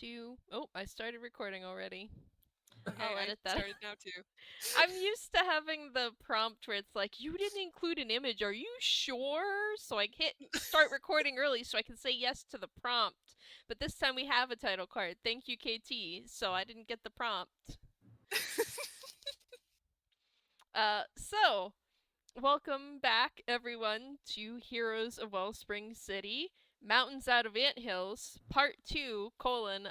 2. Oh, I started recording already. Okay, I'll edit that. started now too. I'm used to having the prompt where it's like, you didn't include an image, are you sure? So I hit start recording early so I can say yes to the prompt. But this time we have a title card. Thank you, KT. So I didn't get the prompt. So, welcome back, everyone, to Heroes of Wellspring City, Mountains Out of Anthills, Part 2,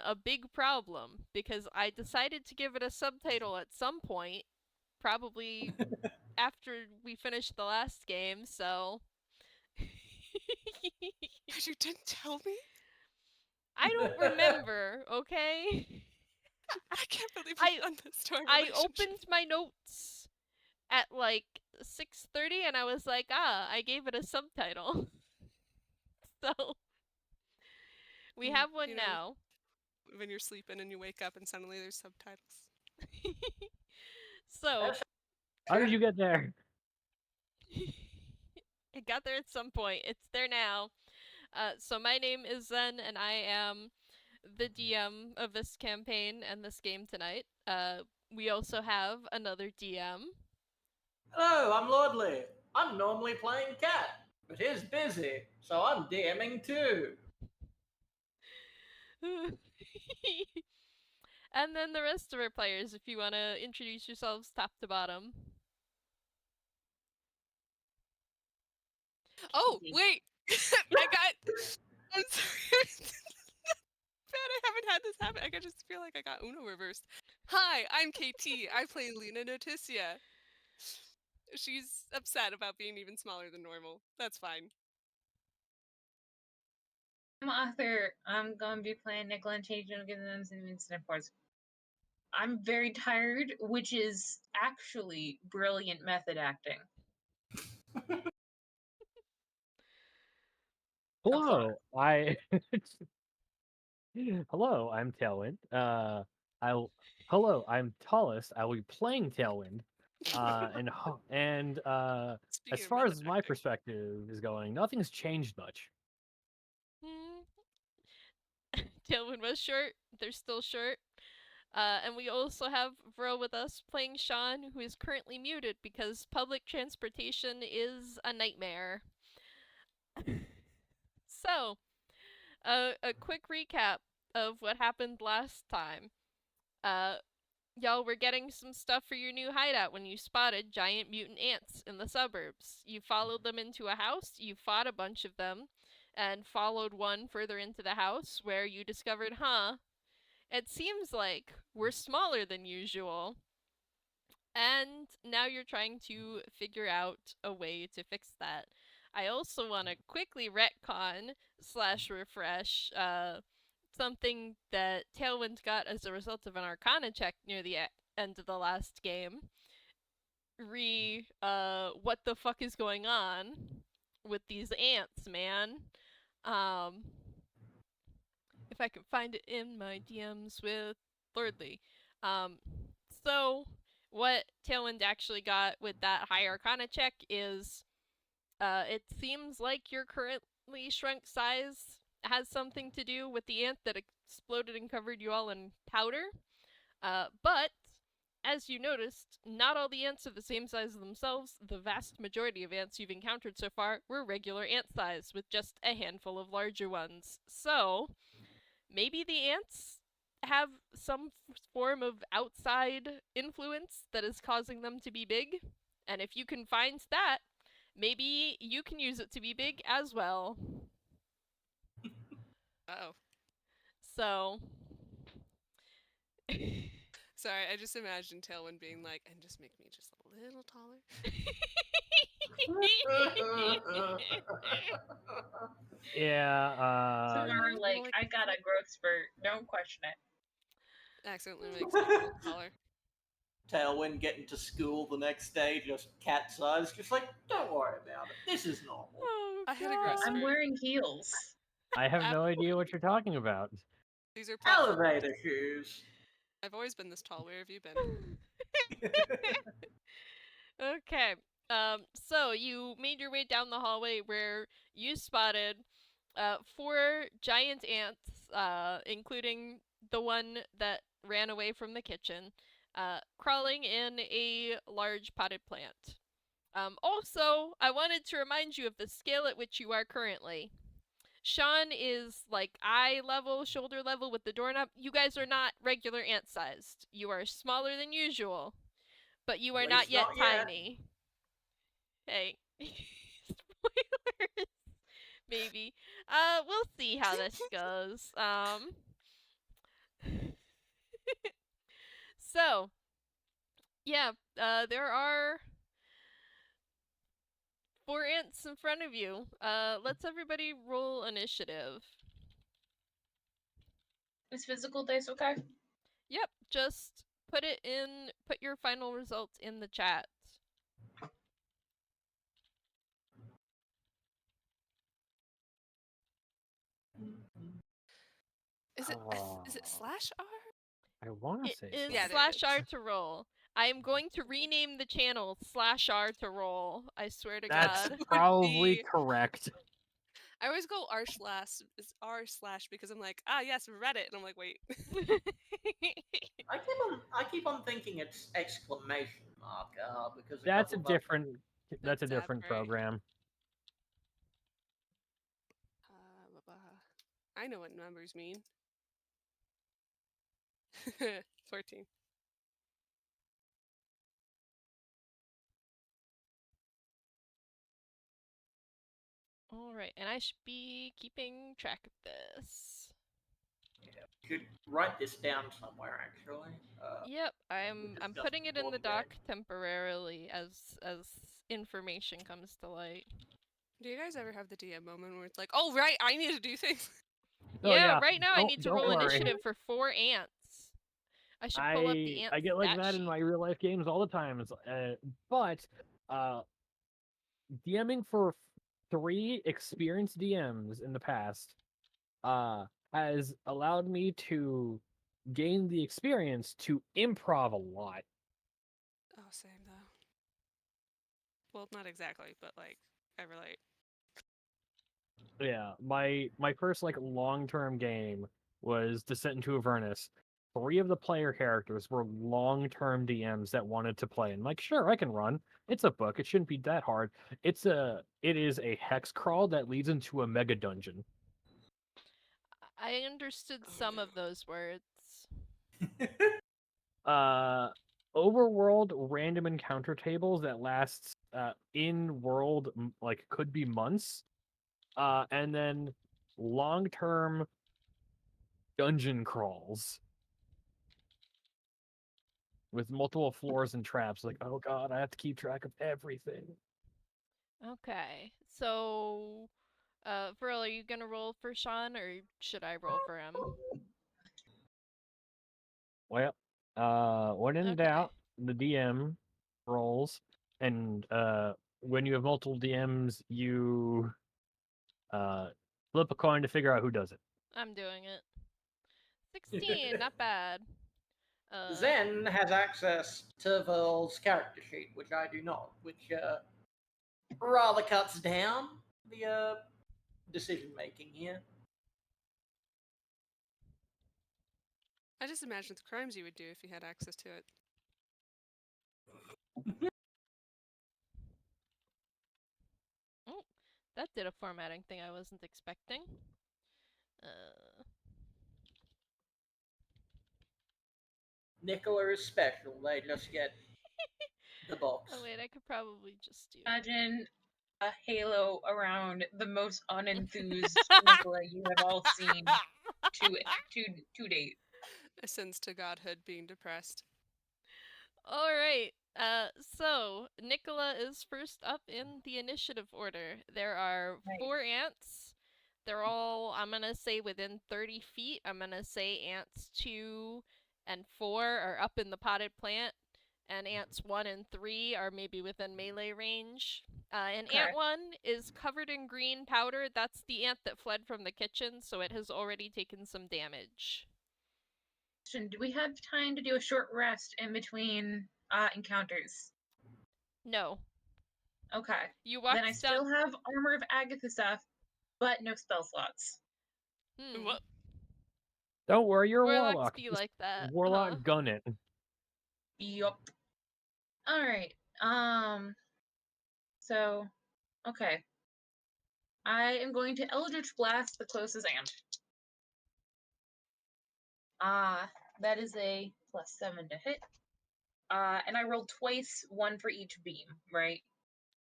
a big problem, because I decided to give it a subtitle at some point, probably after we finished the last game, so... You didn't tell me? I don't remember, okay? I can't believe you've done this to our I relationship. opened my notes at like 6:30 and I was like, I gave it a subtitle. So we have one now. When you're sleeping and you wake up and suddenly there's subtitles. So how did you get there? it got there at some point. It's there now. So my name is Zen and I am the DM of this campaign and this game tonight. We also have another DM. Hello, I'm Lordlyhour. I'm normally playing Cat, but he's busy, so I'm DMing too. And then the rest of our players, if you want to introduce yourselves top to bottom. Oh, wait! I'm sorry. Bad I haven't had this happen. I just feel like I got Uno reversed. Hi, I'm KT. I play Lina Noticia. She's upset about being even smaller than normal. That's fine. I'm Arthur. I'm going to be playing Nikola N and I'm very tired, which is actually brilliant method acting. Hello, Hello, I'm Tailwind. Hello, I'm Tallest. I will be playing Tailwind. And as far as my perspective is going, nothing's changed much. Tailwind was short. They're still short. And we also have Verl with us playing Shaun, who is currently muted because public transportation is a nightmare. So, a quick recap of what happened last time. Y'all were getting some stuff for your new hideout when you spotted giant mutant ants in the suburbs. You followed them into a house, you fought a bunch of them, and followed one further into the house where you discovered, it seems like we're smaller than usual. And now you're trying to figure out a way to fix that. I also want to quickly retcon / refresh something that Tailwind got as a result of an Arcana check near the end of the last game. What the fuck is going on with these ants, man? If I can find it in my DMs with Lordly. So what Tailwind actually got with that high Arcana check is, it seems like your currently shrunk size has something to do with the ant that exploded and covered you all in powder. But, as you noticed, not all the ants are the same size themselves. The vast majority of ants you've encountered so far were regular ant size, with just a handful of larger ones. So, maybe the ants have some form of outside influence that is causing them to be big. And if you can find that, maybe you can use it to be big as well. Uh-oh. So... Sorry, I just imagined Tailwind being like, and just make me just a little taller. Yeah, Tomorrow, I got a growth spurt. Don't question it. Accidentally makes me a little taller. Tailwind getting to school the next day, just cat size, just like, don't worry about it. This is normal. Oh, I had a growth spurt. I'm wearing heels. I have no idea what you're talking about. These are elevator shoes. I've always been this tall. Where have you been? Okay. So you made your way down the hallway where you spotted 4 giant ants including the one that ran away from the kitchen, crawling in a large potted plant. Also, I wanted to remind you of the scale at which you are currently. Shaun is like eye level, shoulder level with the doorknob. You guys are not regular ant sized. You are smaller than usual, but you are At not least yet not yet. tiny. Hey. Spoilers. Maybe. We'll see how this goes. So, yeah, there are 4 ants in front of you. Let's everybody roll initiative. Is physical dice okay? Yep, just put your final results in the chat. Is it slash R? I want to It say is Yeah, there it slash R to roll. I am going to rename the channel slash R to roll. I swear to That's God. probably be- correct. I always go R slash because I'm like, yes, Reddit, and I'm like, wait. I keep on thinking it's exclamation mark because That's a couple of different. That's a That's different right. program. I know what numbers mean. 14. Alright, and I should be keeping track of this. should write this down somewhere actually. Yep, I'm discuss putting it in before the the doc game. temporarily as information comes to light. Do you guys ever have the DM moment where it's like, oh right, I need to do things? Oh, Yeah, yeah. right now I need to Don't roll worry. initiative for 4 ants. I should pull up the ant I get like stat that in sheet. my real life games all the time. But DMing for 3 experienced DMs in the past has allowed me to gain the experience to improv a lot. Oh, same though. Well, not exactly, but like, I relate. Yeah, my first like long-term game was Descent into Avernus. 3 of the player characters were long-term DMs that wanted to play, and like, sure, I can run. It's a book. It shouldn't be that hard. It is a hex crawl that leads into a mega dungeon. I understood some of those words. Overworld random encounter tables that lasts in world like could be months. And then long-term dungeon crawls with multiple floors and traps. Like, oh god, I have to keep track of everything. Okay, so, Verl, are you gonna roll for Shaun, or should I roll for him? Well, when in Okay. doubt, the DM rolls, and when you have multiple DMs, you flip a coin to figure out who does it. I'm doing it. 16, not bad. Zen has access to Verl's character sheet, which I do not, which rather cuts down the decision making here. I just imagine the crimes you would do if you had access to it. Oh, that did a formatting thing I wasn't expecting. Nikola is special. They just get the box. Oh wait, I could probably just do. Imagine a halo around the most unenthused Nikola you have all seen to date. Ascends to godhood being depressed. Alright, so Nikola is first up in the initiative order. There are Right. 4 ants. They're all, I'm gonna say, within 30 feet. I'm gonna say ants 2 and 4 are up in the potted plant, and ants 1 and 3 are maybe within melee range. And Okay. ant 1 is covered in green powder. That's the ant that fled from the kitchen, so it has already taken some damage. Do we have time to do a short rest in between encounters? No. Okay. You walked Then I still have Armor of Agatha stuff, but no spell slots. Hmm. What? Don't worry, you're a Warlocks warlock. be Just like that. warlock gun it. Yup. Alright. So, okay. I am going to Eldritch Blast the closest ant. That is a +7 to hit. And I rolled twice, one for each beam, right?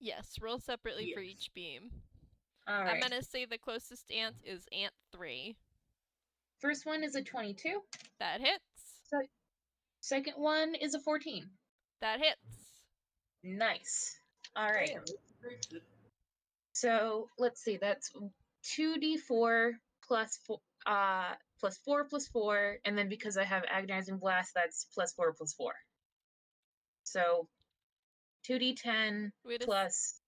Yes, roll separately for Yes. each beam. Alright. I'm gonna say the closest ant is ant 3. First one is a 22. That hits. Second one is a 14. That hits. Nice. Alright. Damn, that's pretty good. So let's see, that's 2d4 plus 4, plus 4, and then because I have agonizing blast, that's +4 plus 4. So 2d10 Wait a plus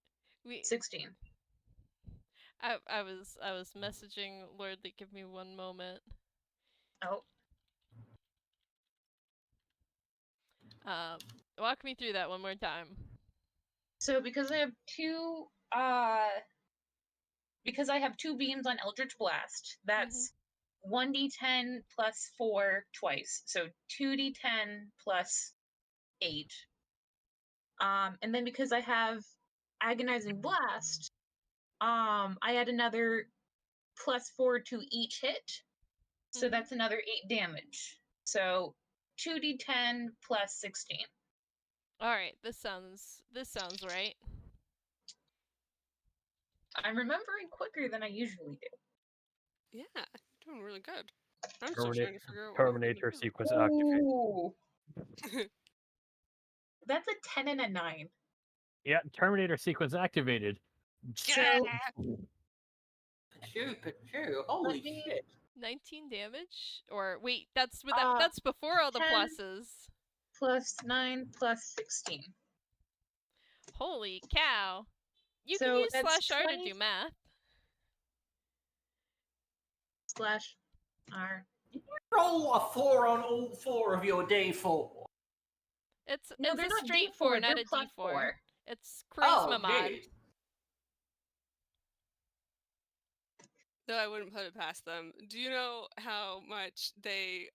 we 16. I was messaging Lordly, give me one moment. Oh, Walk me through that one more time. so because I have two beams on Eldritch Blast, that's 1d10 plus 4 twice. So 2d10 plus 8. And then because I have Agonizing Blast, I add another +4 to each hit. So Mhm. that's another 8 damage. So 2d10 plus 16. Alright, this sounds right. I'm remembering quicker than I usually do. Yeah, you're doing really good. I'm still trying to figure out what I'm gonna Terminator do. sequence activate. Ooh. That's a 10 and a 9. Yeah, Terminator sequence activated. So Pachoo. Holy me- shit. 19 damage? Or wait, that's Uh, that's before all the 10. pluses. plus 9 plus 16. Holy cow. You can So use that's /R to 20 do math. /R. Roll a 4 on all 4 of your D4. No, it's they're a not straight D4, 4, not they're a D4. +4. It's Oh, charisma mod. jeez. Though I wouldn't put it past them. Do you know how much they,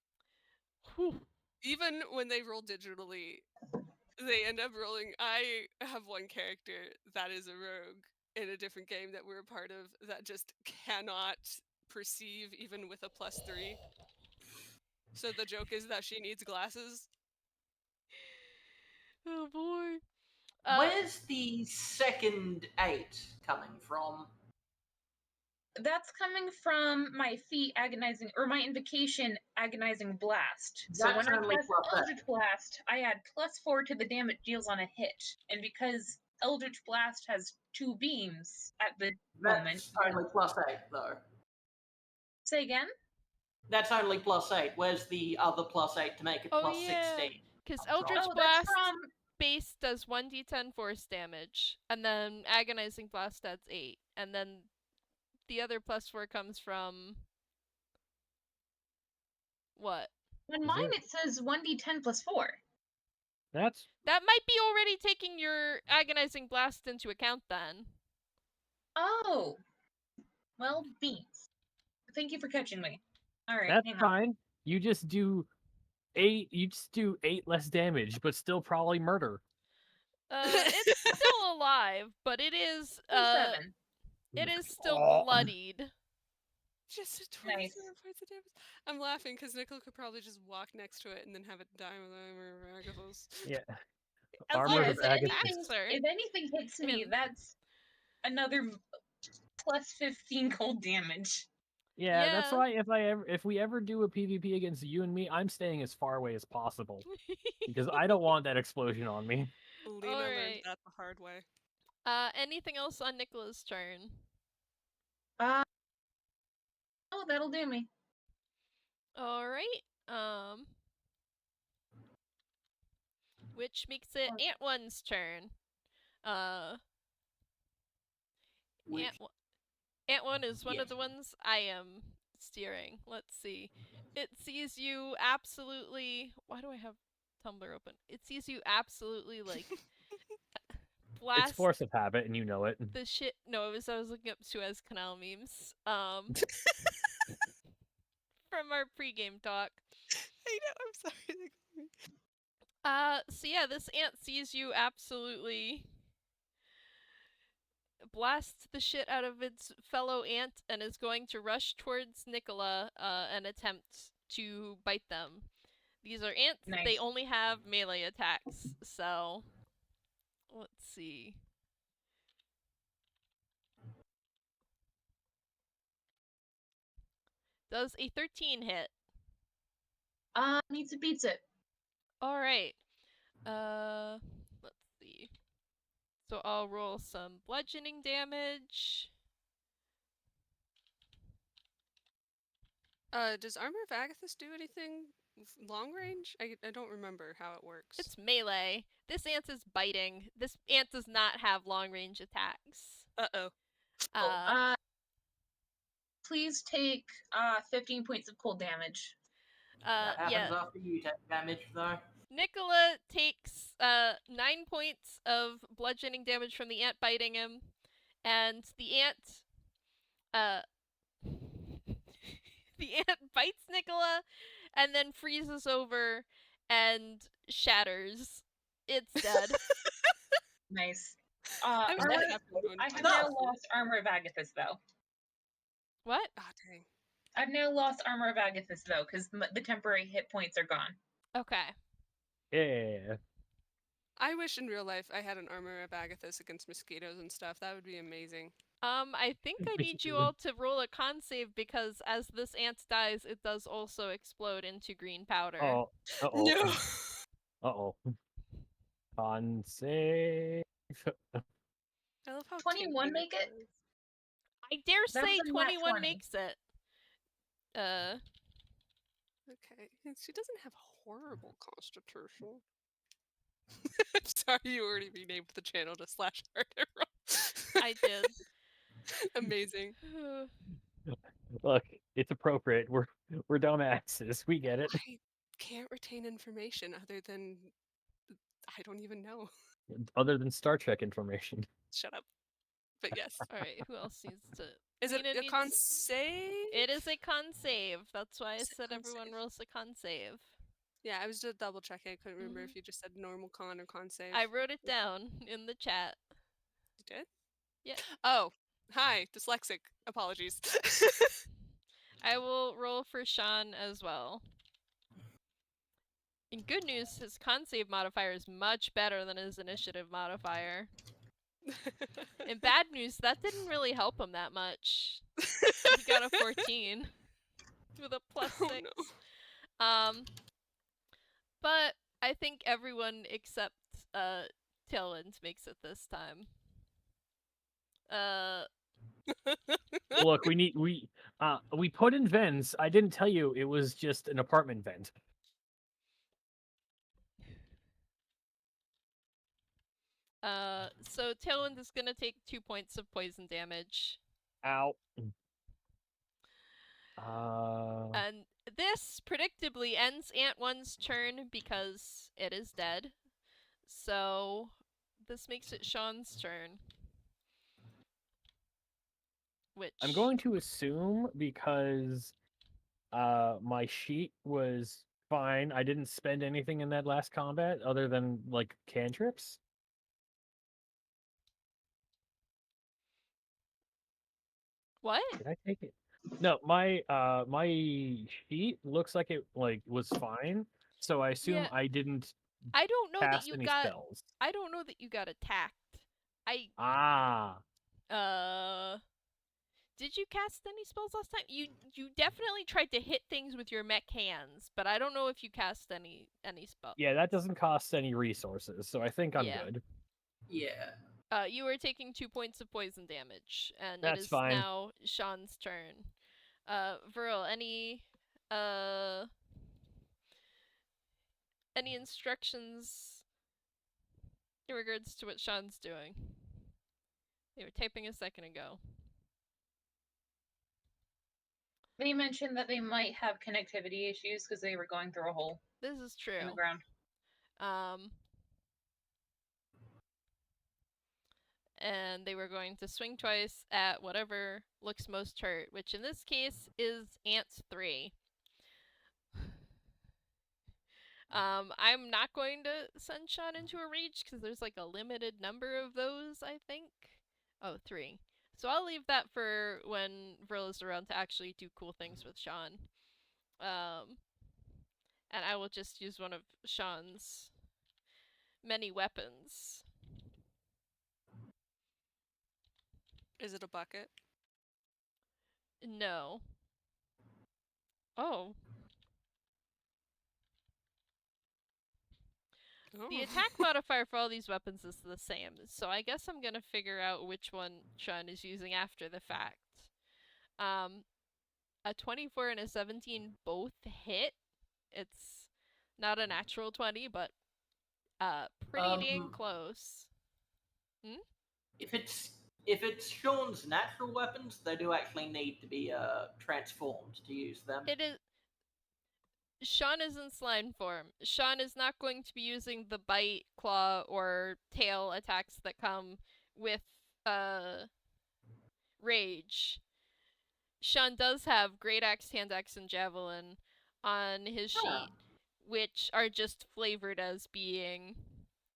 Whew. even when they roll digitally, they end up rolling? I have one character that is a rogue in a different game that we're a part of that just cannot perceive even with a +3. So the joke is that she needs glasses. Oh boy. Where's the second 8 coming from? That's coming from my feat agonizing, or my invocation agonizing blast. So That's when I only cast +8. Eldritch Blast, I add +4 to the damage deals on a hit. And because Eldritch Blast has 2 beams at the moment. That's only +8, though. Say again? That's only +8. Where's the other +8 to make it Oh, plus yeah. 16? Because I'm Eldritch wrong. Oh, that's Blast from. base does 1d10 force damage, and then Agonizing Blast adds 8, and then the other +4 comes from what? On Is mine, it? it says 1d10 plus 4. That's That might be already taking your Agonizing Blast into account then. Oh. Well, beans. Thank you for catching me. Alright, that's hang on. fine. You just do 8. You just do 8 less damage, but still probably murder. It's still alive, but it is 7. it is still Oh. bloodied. Just a Nice. 27 points of damage. I'm laughing because Nicole could probably just walk next to it and then have it die with Agathos. Yeah. As Armor long Yeah, as of it Agathos. attacks her. if anything hits me, And- that's another plus 15 cold damage. Yeah, that's Yeah. why if we ever do a PvP against you and me, I'm staying as far away as possible because I don't want that explosion on me. Lina learned Alright. that the hard way. Anything else on Nicola's turn? Oh, that'll do me. Alright. Which makes it Ant One's turn. Which, Ant One is one of yes. the ones I am steering. Let's see. It sees you absolutely. Why do I have Tumblr open? It sees you absolutely like blast It's force of habit, and you know it. the shit. No, I was looking up Suez Canal memes. from our pregame talk. I know, I'm sorry. So yeah, this ant sees you absolutely blast the shit out of its fellow ant and is going to rush towards Nikola and attempt to bite them. These are ants. Nice. They only have melee attacks, so let's see. Does a 13 hit? Meets it beats it. All right. Let's see. So I'll roll some bludgeoning damage. Does Armor of Agathis do anything long range? I don't remember how it works. It's melee. This ant is biting. This ant does not have long range attacks. Uh-oh. Please take 15 points of cold damage. That happens Yeah. after you take damage, though. Nikola takes 9 points of bludgeoning damage from the ant biting him, and the ant the ant bites Nikola and then freezes over and shatters. It's dead. Nice. I was Armor- really happy when I have now lost Armor of Agathis, though. What? Ah, dang. I've now lost Armor of Agathis, though, because the temporary hit points are gone. Okay. Yeah. I wish in real life I had an Armor of Agathis against mosquitoes and stuff. That would be amazing. I think I need you all to roll a con save because as this ant dies, it does also explode into green powder. Oh. Uh-oh. No! Uh-oh. Con save. I love how 21 tame make it? is. I dare That say was a nat 21 20. makes it. Okay. And she doesn't have horrible constitution. I'm sorry you already renamed the channel to /hard roll. I did. Amazing. Look, it's appropriate. We're dumbasses. We get it. I can't retain information other than I don't even know. Other than Star Trek information. Shut up. But yes. Alright, who else needs to... Is it Lina a con needs- save? It is a con save. That's why I Is it said con everyone save? rolls a con save. Yeah, I was just double checking. I couldn't remember Mhm. if you just said normal con or con save. I wrote it down in the chat. You did? Yeah. Oh, hi, dyslexic. Apologies. I will roll for Shaun as well. In good news, his con save modifier is much better than his initiative modifier. In bad news, that didn't really help him that much. He got a 14 with a +6. Oh, no. But I think everyone except Tailwind makes it this time. Look, we put in vents. I didn't tell you it was just an apartment vent. So Tailwind is gonna take 2 points of poison damage. Ow. And this predictably ends Ant 1's turn because it is dead. So this makes it Shaun's turn. Which I'm going to assume because my sheet was fine. I didn't spend anything in that last combat other than like cantrips. What? Did I take it? No, my sheet looks like it was fine. So I assume Yeah. I didn't I don't know that cast you any got spells. I don't know that you got attacked. Did you cast any spells last time? You definitely tried to hit things with your mech hands, but I don't know if you cast any spells. Yeah, that doesn't cost any resources, so I think I'm Yeah. good. Yeah. You are taking 2 points of poison damage, and it That's is fine. now Shaun's turn. Verl, any instructions in regards to what Shaun's doing? They were typing a second ago. They mentioned that they might have connectivity issues because they were going through a hole This is true. in the ground. And they were going to swing twice at whatever looks most hurt, which in this case is Ant 3. I'm not going to send Shaun into a rage because there's like a limited number of those, I think. Oh, 3. So I'll leave that for when Verl is around to actually do cool things with Shaun. And I will just use one of Shaun's many weapons. Is it a bucket? No. Oh. The attack modifier for all these weapons is the same, so I guess I'm gonna figure out which one Shaun is using after the fact. A 24 and a 17 both hit. It's not a natural 20, but pretty dang close. If it's Shaun's natural weapons, they do actually need to be transformed to use them. It is. Shaun is in slime form. Shaun is not going to be using the bite, claw, or tail attacks that come with rage. Shaun does have Great Axe, Hand Axe, and Javelin on his sheet, which are just flavored as being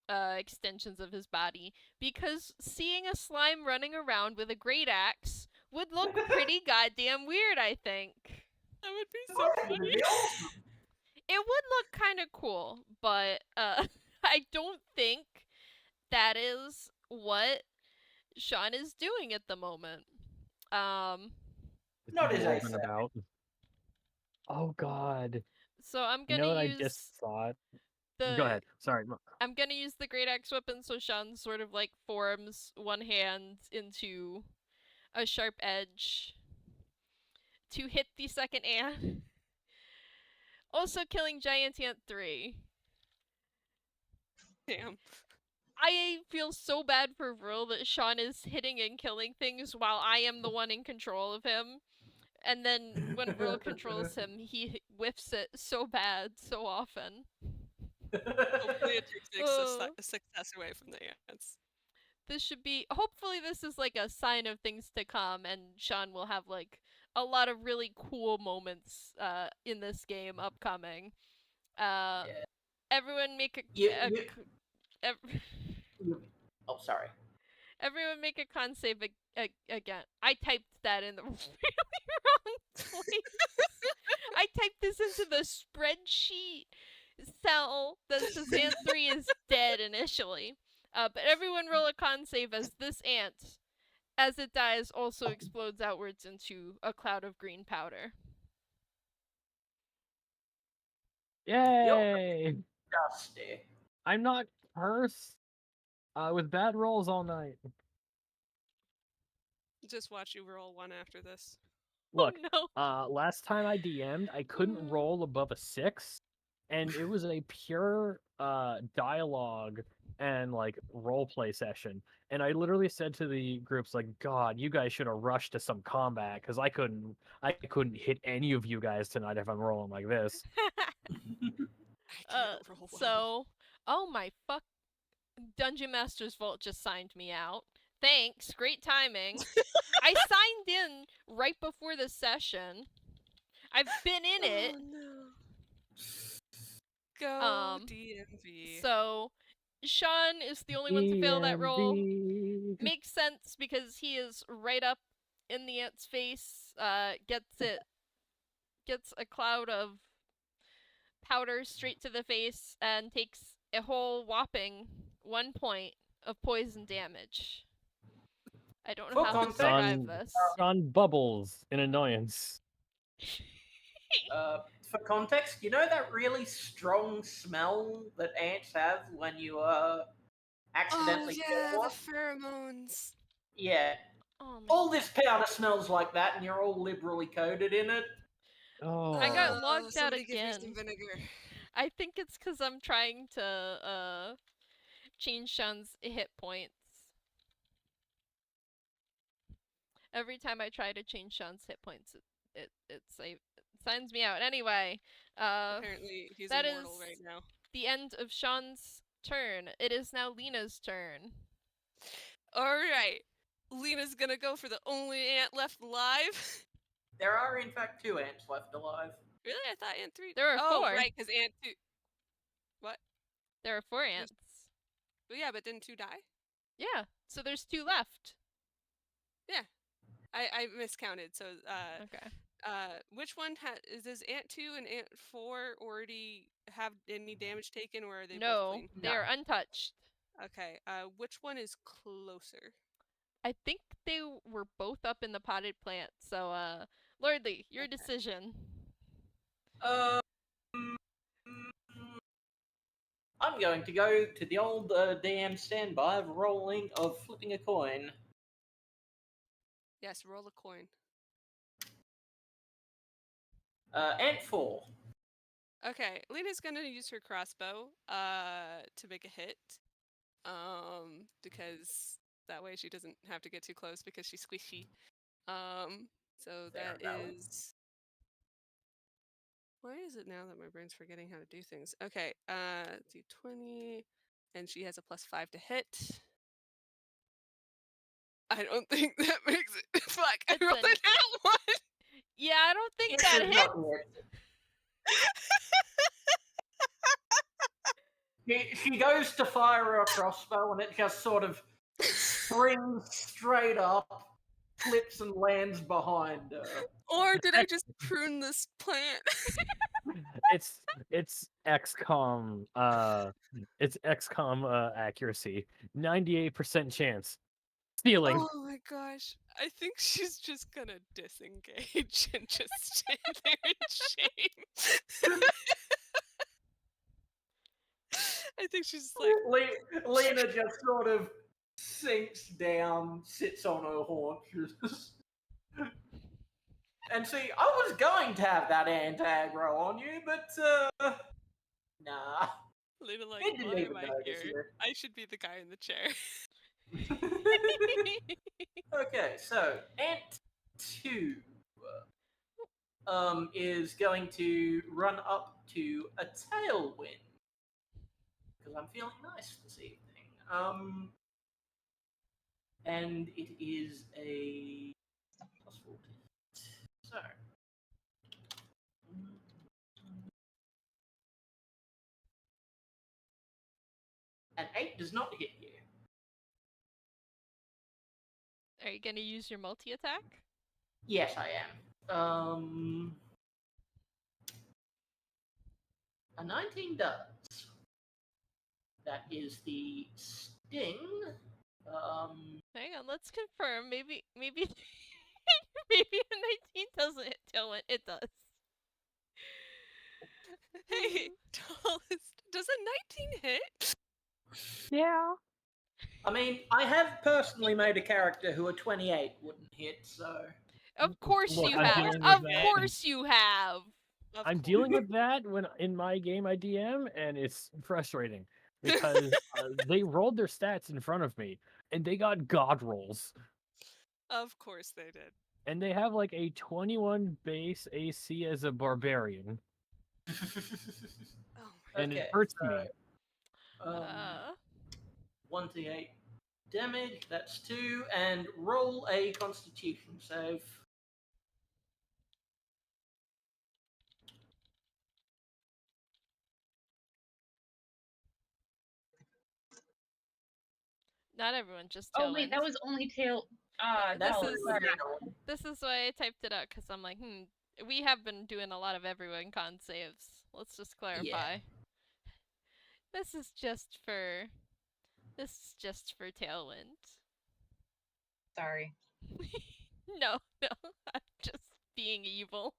extensions of his body. Because seeing a slime running around with a Great Axe would look pretty goddamn weird, I think. That would be so funny. It would look kind of cool, but I don't think that is what Shaun is doing at the moment. Not as I Moving about. Oh God. So I'm You gonna know what I use just thought? the. Go ahead. Sorry. I'm gonna use the Great Axe weapon, so Shaun sort of like forms one hand into a sharp edge to hit the second ant. Also killing Giant Ant 3. Damn. I feel so bad for Verl that Shaun is hitting and killing things while I am the one in control of him. And then when Verl controls him, he whiffs it so bad so often. Hopefully it takes success away from the ants. This should be. Hopefully, this is like a sign of things to come, and Shaun will have like a lot of really cool moments in this game upcoming. Everyone make Oh, sorry. Everyone make a con save again. I typed that in the really wrong place. I typed this into the spreadsheet cell that says Ant 3 is dead initially. But everyone roll a con save as this ant, as it dies, also explodes outwards into a cloud of green powder. Yay! Dusty. I'm not cursed. With bad rolls all night. Just watch you roll one after this. Look, Oh, no. Last time I DM'd, I couldn't roll above a 6, and it was a pure dialogue and like role play session. And I literally said to the groups like, "God, you guys should have rushed to some combat because I couldn't hit any of you guys tonight if I'm rolling like this." I can't roll well. So, oh my fuck. Dungeon Master's Vault just signed me out. Thanks, great timing. I signed in right before the session. I've been in it. No. Go DMV. So, Shaun is the only one to fail that roll. Makes sense because he is right up in the ant's face. Gets a cloud of powder straight to the face and takes a whole whopping 1 point of poison damage. I don't know how to survive this. On bubbles in annoyance. For context, you know that really strong smell that ants have when you accidentally kill one? The pheromones. Yeah. Oh, all this powder smells like that, and you're all liberally coated in it. Oh. I got logged out Give me again. some vinegar. I think it's because I'm trying to change Shaun's hit points. Every time I try to change Shaun's hit points, it signs me out. Anyway, apparently he's that immortal is right now. The end of Shaun's turn. It is now Lina's turn. Alright. Lina's gonna go for the only ant left alive. There are, in fact, 2 ants left alive. Really? I thought ant 3. There are 4. Right, because ant 2. There are 4 ants. Well, yeah, but didn't 2 die? Yeah, so there's 2 left. I miscounted. So, Okay. which one does Ant 2 and Ant 4 already have any damage taken, or are they both No, clean? they are untouched. Okay. Which one is closer? I think they were both up in the potted plant. So, Lordly, your decision. I'm going to go to the old DM standby of flipping a coin. Yes, roll a coin. Ant 4. Okay, Lina's gonna use her crossbow to make a hit. Because that way she doesn't have to get too close because she's squishy. So Fair that enough. is. Why is it now that my brain's forgetting how to do things? Okay, d20, and she has a +5 to hit. I don't think that makes it. Fuck, I It's rolled a- a nat 1. Yeah, I don't think It that does hits. not hit. She goes to fire her crossbow, and it just sort of springs straight up, flips and lands behind her. Or did I just prune this plant? It's XCOM accuracy. 98% chance. Stealing. Oh my gosh. I think she's just gonna disengage and just stand there in shame. I think she's just like, Lina just sort of sinks down, sits on her haunches. And see, I was going to have that anti-aggro on you, but, nah. Lina, like, It didn't why even am I notice here? you. I should be the guy in the chair. Okay, so Ant 2 is going to run up to a Tailwind. Because I'm feeling nice this evening. And it is a +14. So. An 8 does not hit you. Are you gonna use your multi-attack? Yes, I am. A 19 does. That is the sting. Hang on, let's confirm. Maybe maybe a 19 doesn't hit Tailwind. It does. Hey, Tallest, does a 19 hit? Yeah. I mean, I have personally made a character who a 28 wouldn't hit, so. Of course Look, you I'm have. dealing with Of that. course you have. Of I'm course. dealing with that when in my game I DM, and it's frustrating because they rolled their stats in front of me, and they got god rolls, Of course they did. and they have like a 21 base AC as a barbarian, Oh my and it Okay, hurts so, me. 1d8 damage, that's 2, and roll a constitution save. Not everyone, just Oh Tailwind. wait, that was only tail. This Tailwind, is- sorry. This is why I typed it out, because I'm like, we have been doing a lot of everyone con saves. Let's just clarify. This is just for Tailwind. Sorry. No, I'm just being evil.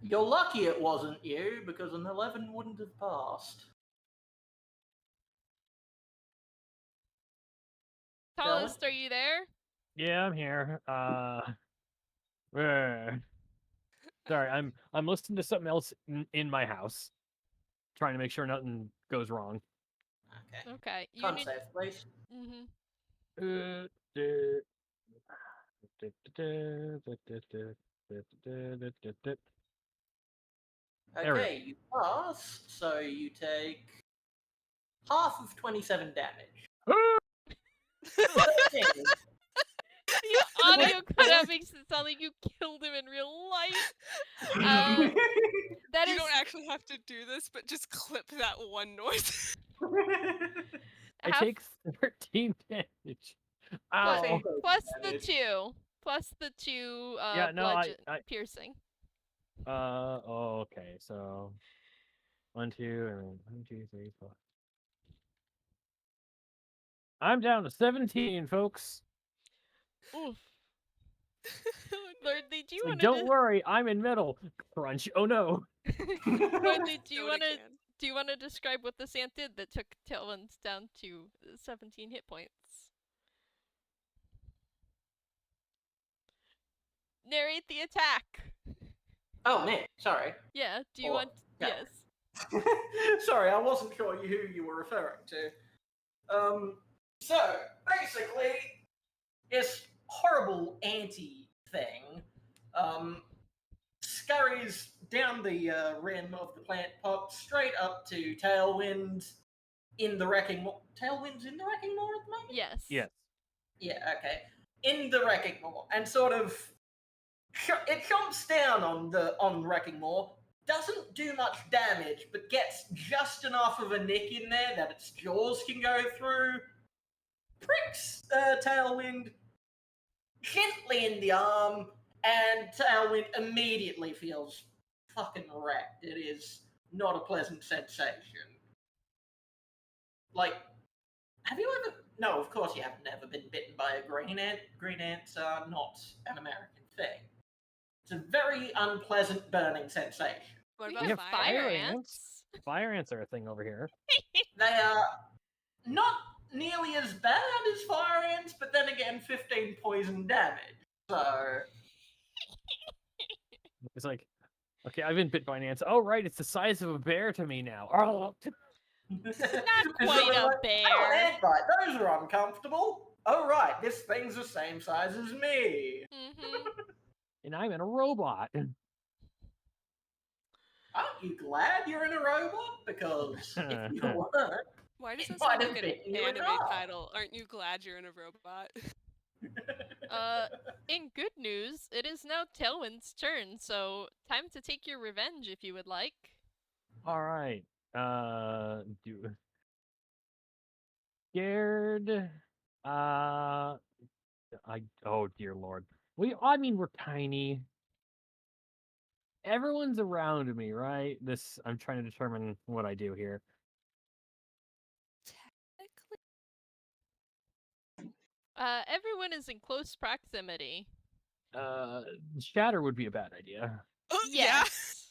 You're lucky it wasn't you, because an 11 wouldn't have passed. Tallest, are you there? Yeah, I'm here. Sorry, I'm listening to something else in my house, trying to make sure nothing goes wrong. Okay. Okay. You Con need. save, please. There we go. Okay, you passed, so you take half of 27 damage. 13. The audio cut out makes it sound like you killed him in real life. That That you is don't actually have to do this, but just clip that one noise. It half takes 13 damage. Ow. plus the 2. Plus the 2 Yeah, no, bludgeon I piercing. oh, okay, so 1, 2, and then 1, 2, 3, 4. I'm down to 17, folks. Oof. Oh, no. Lordly, do you So want don't worry, I'm in middle. Crunch. Oh no. Lordly, do you Nobody want to can. do you want to describe what this ant did that took Tailwind down to 17 hit points? Narrate the attack. Oh man, sorry. Yeah, do you Or- want yeah. yes. Sorry, I wasn't sure who you were referring to. So basically, this horrible anti-thing, scurries down the rim of the plant pot straight up to Tailwind in the Wrecking Moor. Tailwind's in the Wrecking Moor at the moment? Yes. Yes. Yeah, okay. In the Wrecking Moor, and sort of it chomps down on Wrecking Moor. Doesn't do much damage, but gets just enough of a nick in there that its jaws can go through. Pricks Tailwind gently in the arm, and Tailwind immediately feels fucking wrecked. It is not a pleasant sensation. Like, have you ever? No, of course you have never been bitten by a green ant. Green ants are not an American thing. It's a very unpleasant burning sensation. What We about have fire ants. ants. Fire ants are a thing over here. They are not nearly as bad as fire ants, but then again, 15 poison damage. So It's like, okay, I've been bit by an ant. Oh, right, it's the size of a bear to me now. Oh. Not It's quite sort of a like, bear. Oh, an ant bite. Those are uncomfortable. Oh, right, this thing's the same size as me. Mm-hmm. And I'm in a robot. Aren't you glad you're in a robot? Because if you weren't, Why does It that sound might like have an bitten you in the anime arm. title? Aren't you glad you're in a robot? In good news, it is now Tailwind's turn, so time to take your revenge if you would like. All right. Scared. Oh dear lord. I mean, we're tiny. Everyone's around me, right? I'm trying to determine what I do here. Technically, Everyone is in close proximity. Shatter would be a bad idea. oh, Yes.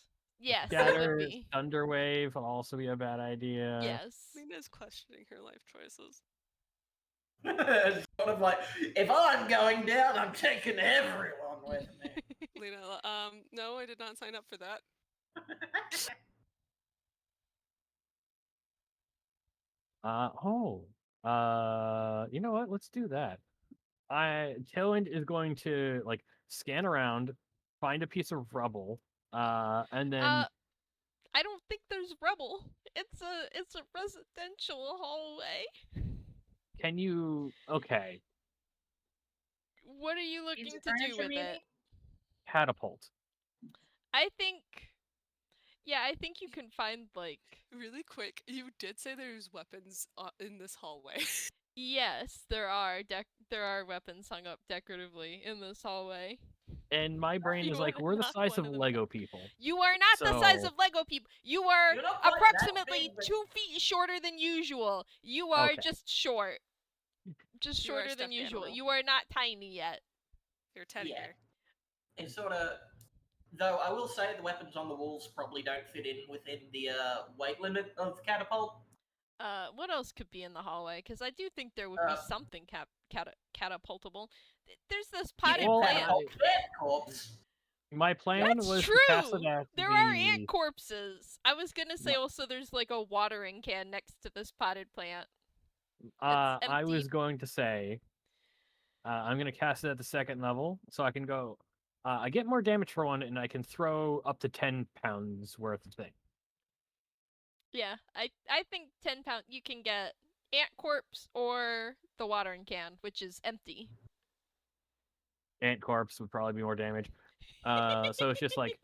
Yes, it would Shatter, be. Thunderwave will also be a bad idea. Yes. Lina's questioning her life choices. it's sort of like, if I'm going down, I'm taking everyone with me. Lina, no, I did not sign up for that. You know what? Let's do that. Tailwind is going to scan around, find a piece of rubble, and then I don't think there's rubble. It's a residential hallway. can you? Okay, What are you looking Piece of to do furniture, with it? maybe? catapult. I think you can find Really quick, you did say there's weapons in this hallway. yes, there are weapons hung up decoratively in this hallway. And my brain You is like, wanna we're the knock size one of of them Lego people. You are not the size So- of Lego people. You are You're not quite that approximately big, but- 2 feet shorter than usual. You are Okay. just short. Just You are a shorter than stuffed usual. animal. You are not tiny yet. You're a teddy Yeah. bear. It's sort of, though I will say the weapons on the walls probably don't fit in within the weight limit of catapult. What else could be in the hallway? Because I do think there would be something catapultable. There's this potted Well, plant. Catapult ant corpse. My plan That's was true. to cast it at There the... are ant corpses. I was gonna say No. also there's a watering can next to this potted plant. I empty. was going to say, I'm going to cast it at the second level, so I can go. I get more damage for one, and I can throw up to 10 pounds worth of thing. Yeah, I think 10 pound you can get ant corpse or the watering can, which is empty. Ant corpse would probably be more damage. So it's just like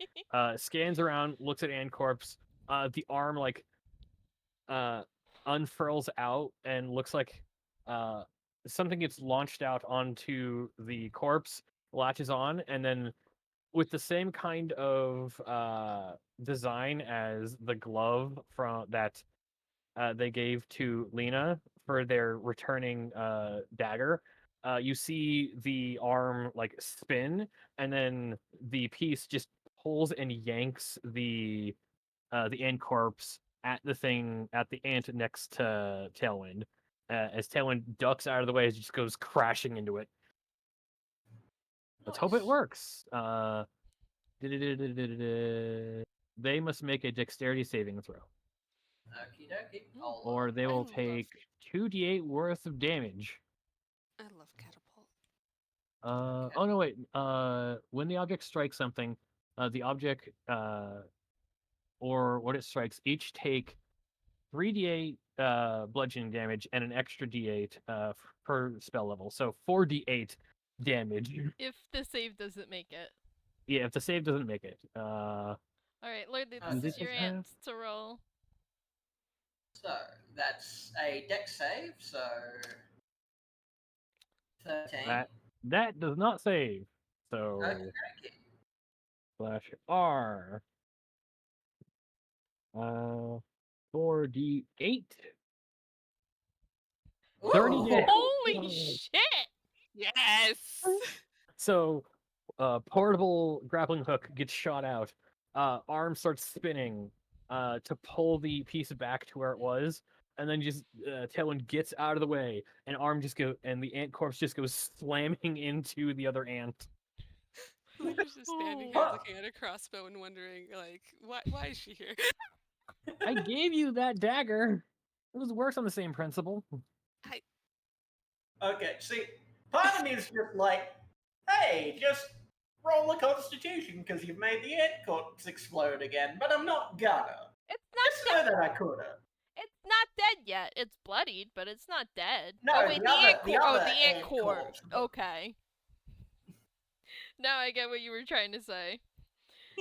scans around, looks at Ant corpse. The arm like unfurls out and looks like something gets launched out onto the corpse, latches on, and then with the same kind of design as the glove from that they gave to Lina for their returning dagger. You see the arm like spin, and then the piece just pulls and yanks the ant corpse at the ant next to Tailwind. As Tailwind ducks out of the way, it just goes crashing into it. Let's hope it Nice. works. They must make a dexterity saving throw, Okie dokie. or they I will love- take 2d8 worth of damage. I love catapult. Okay. Oh no, wait. When the object strikes something, the object or what it strikes each take 3d8 bludgeoning damage and an extra d8 per spell level. So 4d8 damage. If the save doesn't make it. Yeah, if the save doesn't make it. Alright, Lordly, And this this is your is half. ants to roll. So that's a dex save. So 13. That does not save. So Okay. slash R. 4d8. 30 Ooh. damage. Holy shit! Yes. So, portable grappling hook gets shot out. Arm starts spinning to pull the piece back to where it was, and then just Tailwind gets out of the way, and the ant corpse just goes slamming into the other ant. Lina's just standing here looking at a crossbow and wondering, like, why is she here? I gave you that dagger. It works on the same principle. Okay, see, part of me is just like, hey, just roll a constitution because you've made the ant corpse explode again, but I'm not gonna. It's Just not know dead. that I coulda. It's not dead yet. It's bloodied, but it's not dead. No, oh wait, the other- ant the core. Oh, other the ant ant core. corpse. Okay. Now I get what you were trying to say.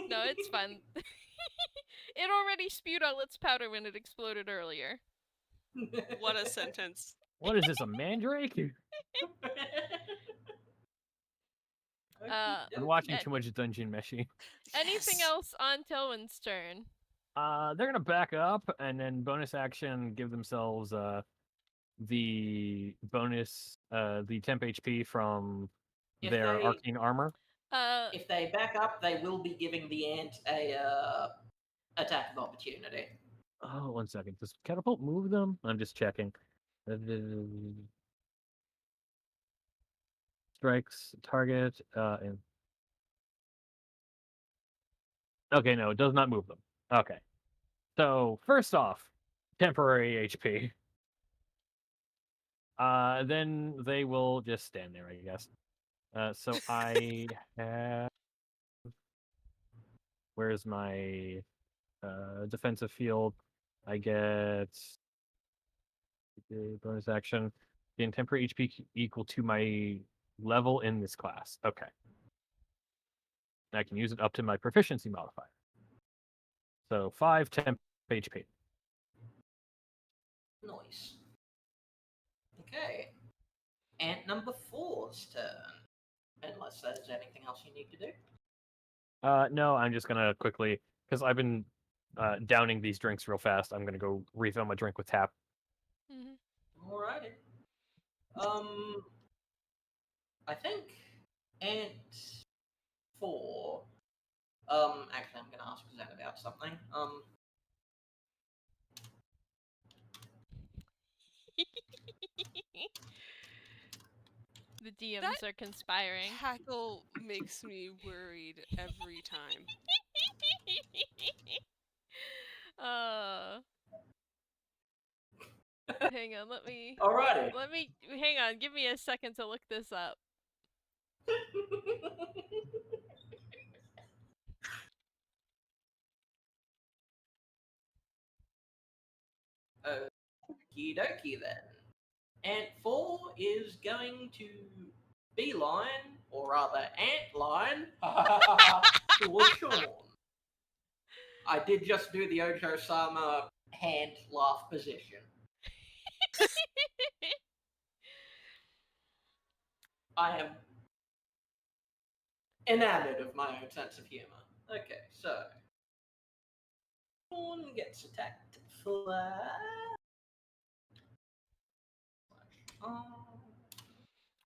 No, it's fun. It already spewed out its powder when it exploded earlier. What a sentence. What is this, a mandrake? I'm watching too much Dungeon Meshi. Anything Yes. else on Tailwind's turn? They're gonna back up and then bonus action give themselves the bonus the temp HP from If their they- arcane armor. If they back up, they will be giving the ant a attack of opportunity. Oh, 1 second. Does catapult move them? I'm just checking. Strikes target and okay, no, it does not move them. Okay. So first off, temporary HP. Then they will just stand there, I guess. So I have. Where's my defensive field? I get bonus action. Gain temporary HP equal to my level in this class. Okay. I can use it up to my proficiency modifier. So 5 temp HP. Nice. Okay. Ant number 4's turn. Unless there's anything else you need to do. No, I'm just gonna quickly, because I've been downing these drinks real fast. I'm gonna go refill my drink with tap. Mm-hmm. Alrighty. I think Ant 4. Actually, I'm gonna ask Zen about something. The DMs are conspiring. Cackle makes me worried every time. Hang on, Alrighty. hang on, give me a second to look this up. Okie dokie then. Ant 4 is going to beeline, or rather antline, towards Shaun. I did just do the Ojo-sama hand laugh position. I am enamored of my own sense of humor. Okay, so Shaun gets attacked flat.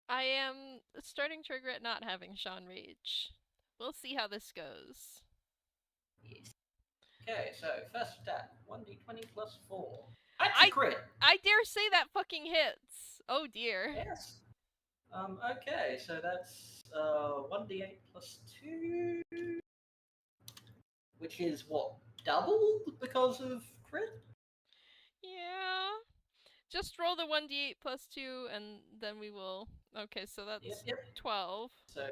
I am starting to regret not having Shaun rage. We'll see how this goes. Yes. Okay, so first attack, 1d20 plus 4. That's a crit. I dare say that fucking hits. Oh dear. Yes. Okay, so that's 1d8 plus 2, which is what, doubled because of crit? Yeah. Just roll the 1d8 plus 2 and then we will... Okay, so that's Yep. 12. So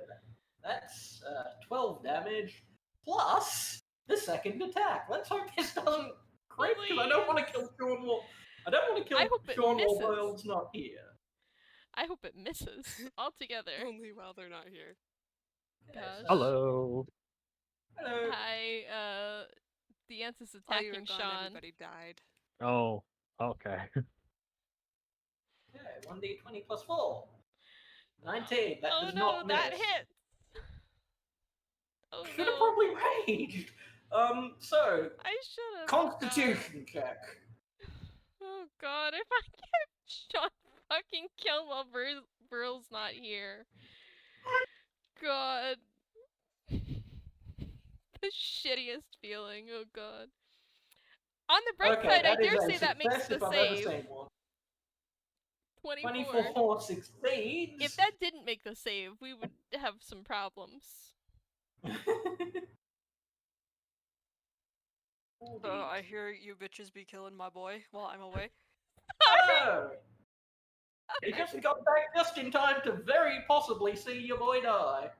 that's 12 damage plus the second attack. Let's hope this doesn't crit, because I don't want to kill Shaun while... I don't want to kill I hope it Shaun while misses. Verl's not here. I hope it misses altogether. Only while they're not here. Okay, Gosh. Hello. Hello. Hi, the ant is While you were attacking gone, Shaun. everybody died. Oh, okay. Okay, 1d20 plus 4. 19. That Oh does no, not miss. that hits! Oh Should have no. probably raged. So I should have. Constitution check. Oh god, if I get Shaun fucking killed while Verl's not here. God. The shittiest feeling, oh god. On the bright Okay, side, I that is dare a say that makes success the if I've ever save. seen one. 24. 24 succeeds. If that didn't make the save, we would have some problems. So I hear you bitches be killing my boy while I'm away. Oh! You just got back just in time to very possibly see your boy die.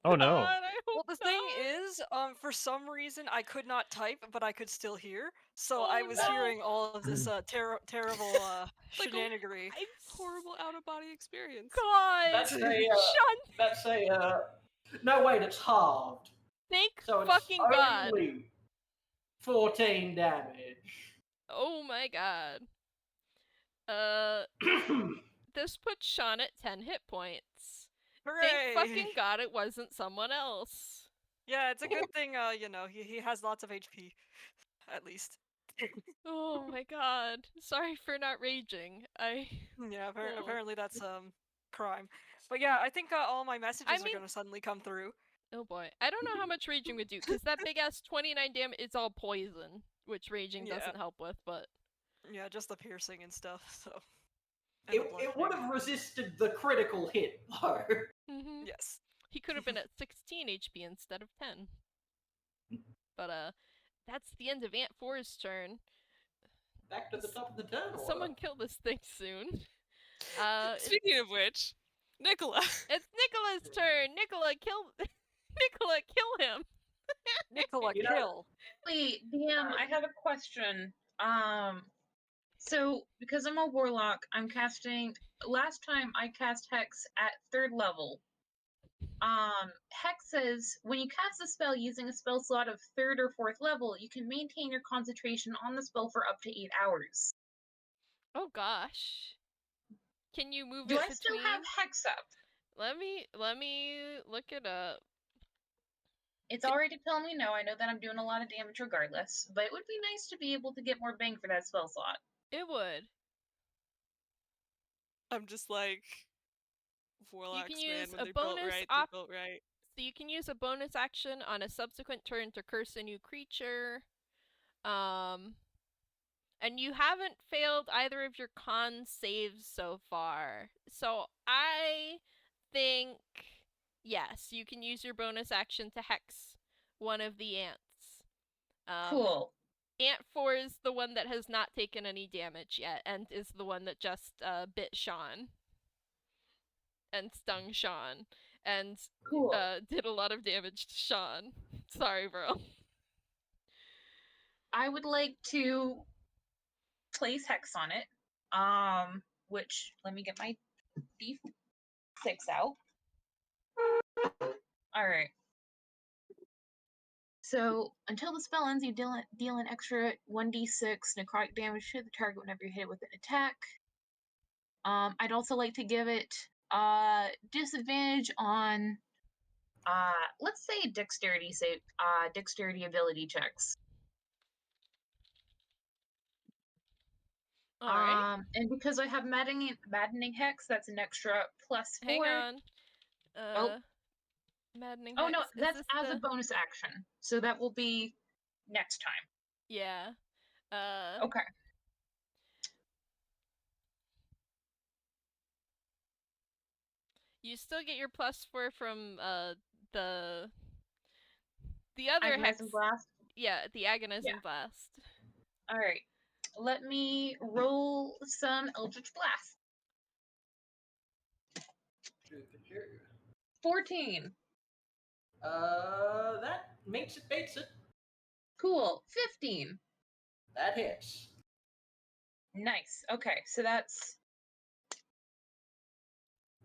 Oh, no. God, I hope Well, the thing is, for some reason I could not type, but I could still hear. So Oh, I was no. hearing all of this terrible Like a shenanigery. I'm Horrible out-of-body experience. God. That's a, Shaun, that's a, no wait, it's halved. thank So it's fucking God. only 14 damage. Oh my God. This puts Shaun at 10 hit points. Hooray! Thank fucking God it wasn't someone else. Yeah, it's a good thing. He has lots of HP, at least. Oh my God. Sorry for not raging. Yeah, Oh. apparently that's crime. But yeah, I think all my messages mean- are gonna suddenly come through. Oh boy. I don't know how much raging would do, because that big ass 29 damage, it's all poison, which raging Yeah. doesn't help with, but... Yeah, just the piercing and stuff. So. And It the would bludgeoning. have resisted the critical hit, though. Mm-hmm. Yes. He could have been at 16 HP instead of 10. But, that's the end of Ant 4's turn. Back to the top of the turn order. Someone kill this thing soon. Speaking of which, Nikola. It's Nikola's turn! Nikola, kill him! Nikola, You know- kill. Wait, DM, I have a question. So because I'm a warlock, I'm casting. Last time I cast Hex at 3rd level. Hex says when you cast a spell using a spell slot of 3rd or 4th level, you can maintain your concentration on the spell for up to 8 hours. Oh gosh. Can you move Do it I between? still have Hex up? Let me look it up. It's already telling me no. I know that I'm doing a lot of damage regardless, but it would be nice to be able to get more bang for that spell slot. It would. I'm just like, warlocks, use man, when a they're built bonus right, they're built right. So you can use a bonus action on a subsequent turn to curse a new creature. And you haven't failed either of your con saves so far. So I think yes, you can use your bonus action to hex one of the ants. Cool. Ant 4 is the one that has not taken any damage yet, and is the one that just bit Shaun. And stung Shaun. And Cool. did a lot of damage to Shaun. Sorry, Verl. I would like to place Hex on it. Which, let me get my D6 out. All right. So until the spell ends, you deal an extra 1d6 necrotic damage to the target whenever you hit it with an attack. I'd also like to give it disadvantage on, let's say dexterity ability checks. All right. And because I have maddening hex, that's an extra +4. Hang on. Oh. Maddening Oh Hex. no, Is that's this as the... a bonus action. So that will be next time. Yeah. Okay. You still get your +4 from the other hex. Agonizing blast. Yeah, the agonizing blast. All right. Let me roll some Eldritch Blast. 14. That makes it, beats it. Cool. 15. That hits. Nice. Okay, so that's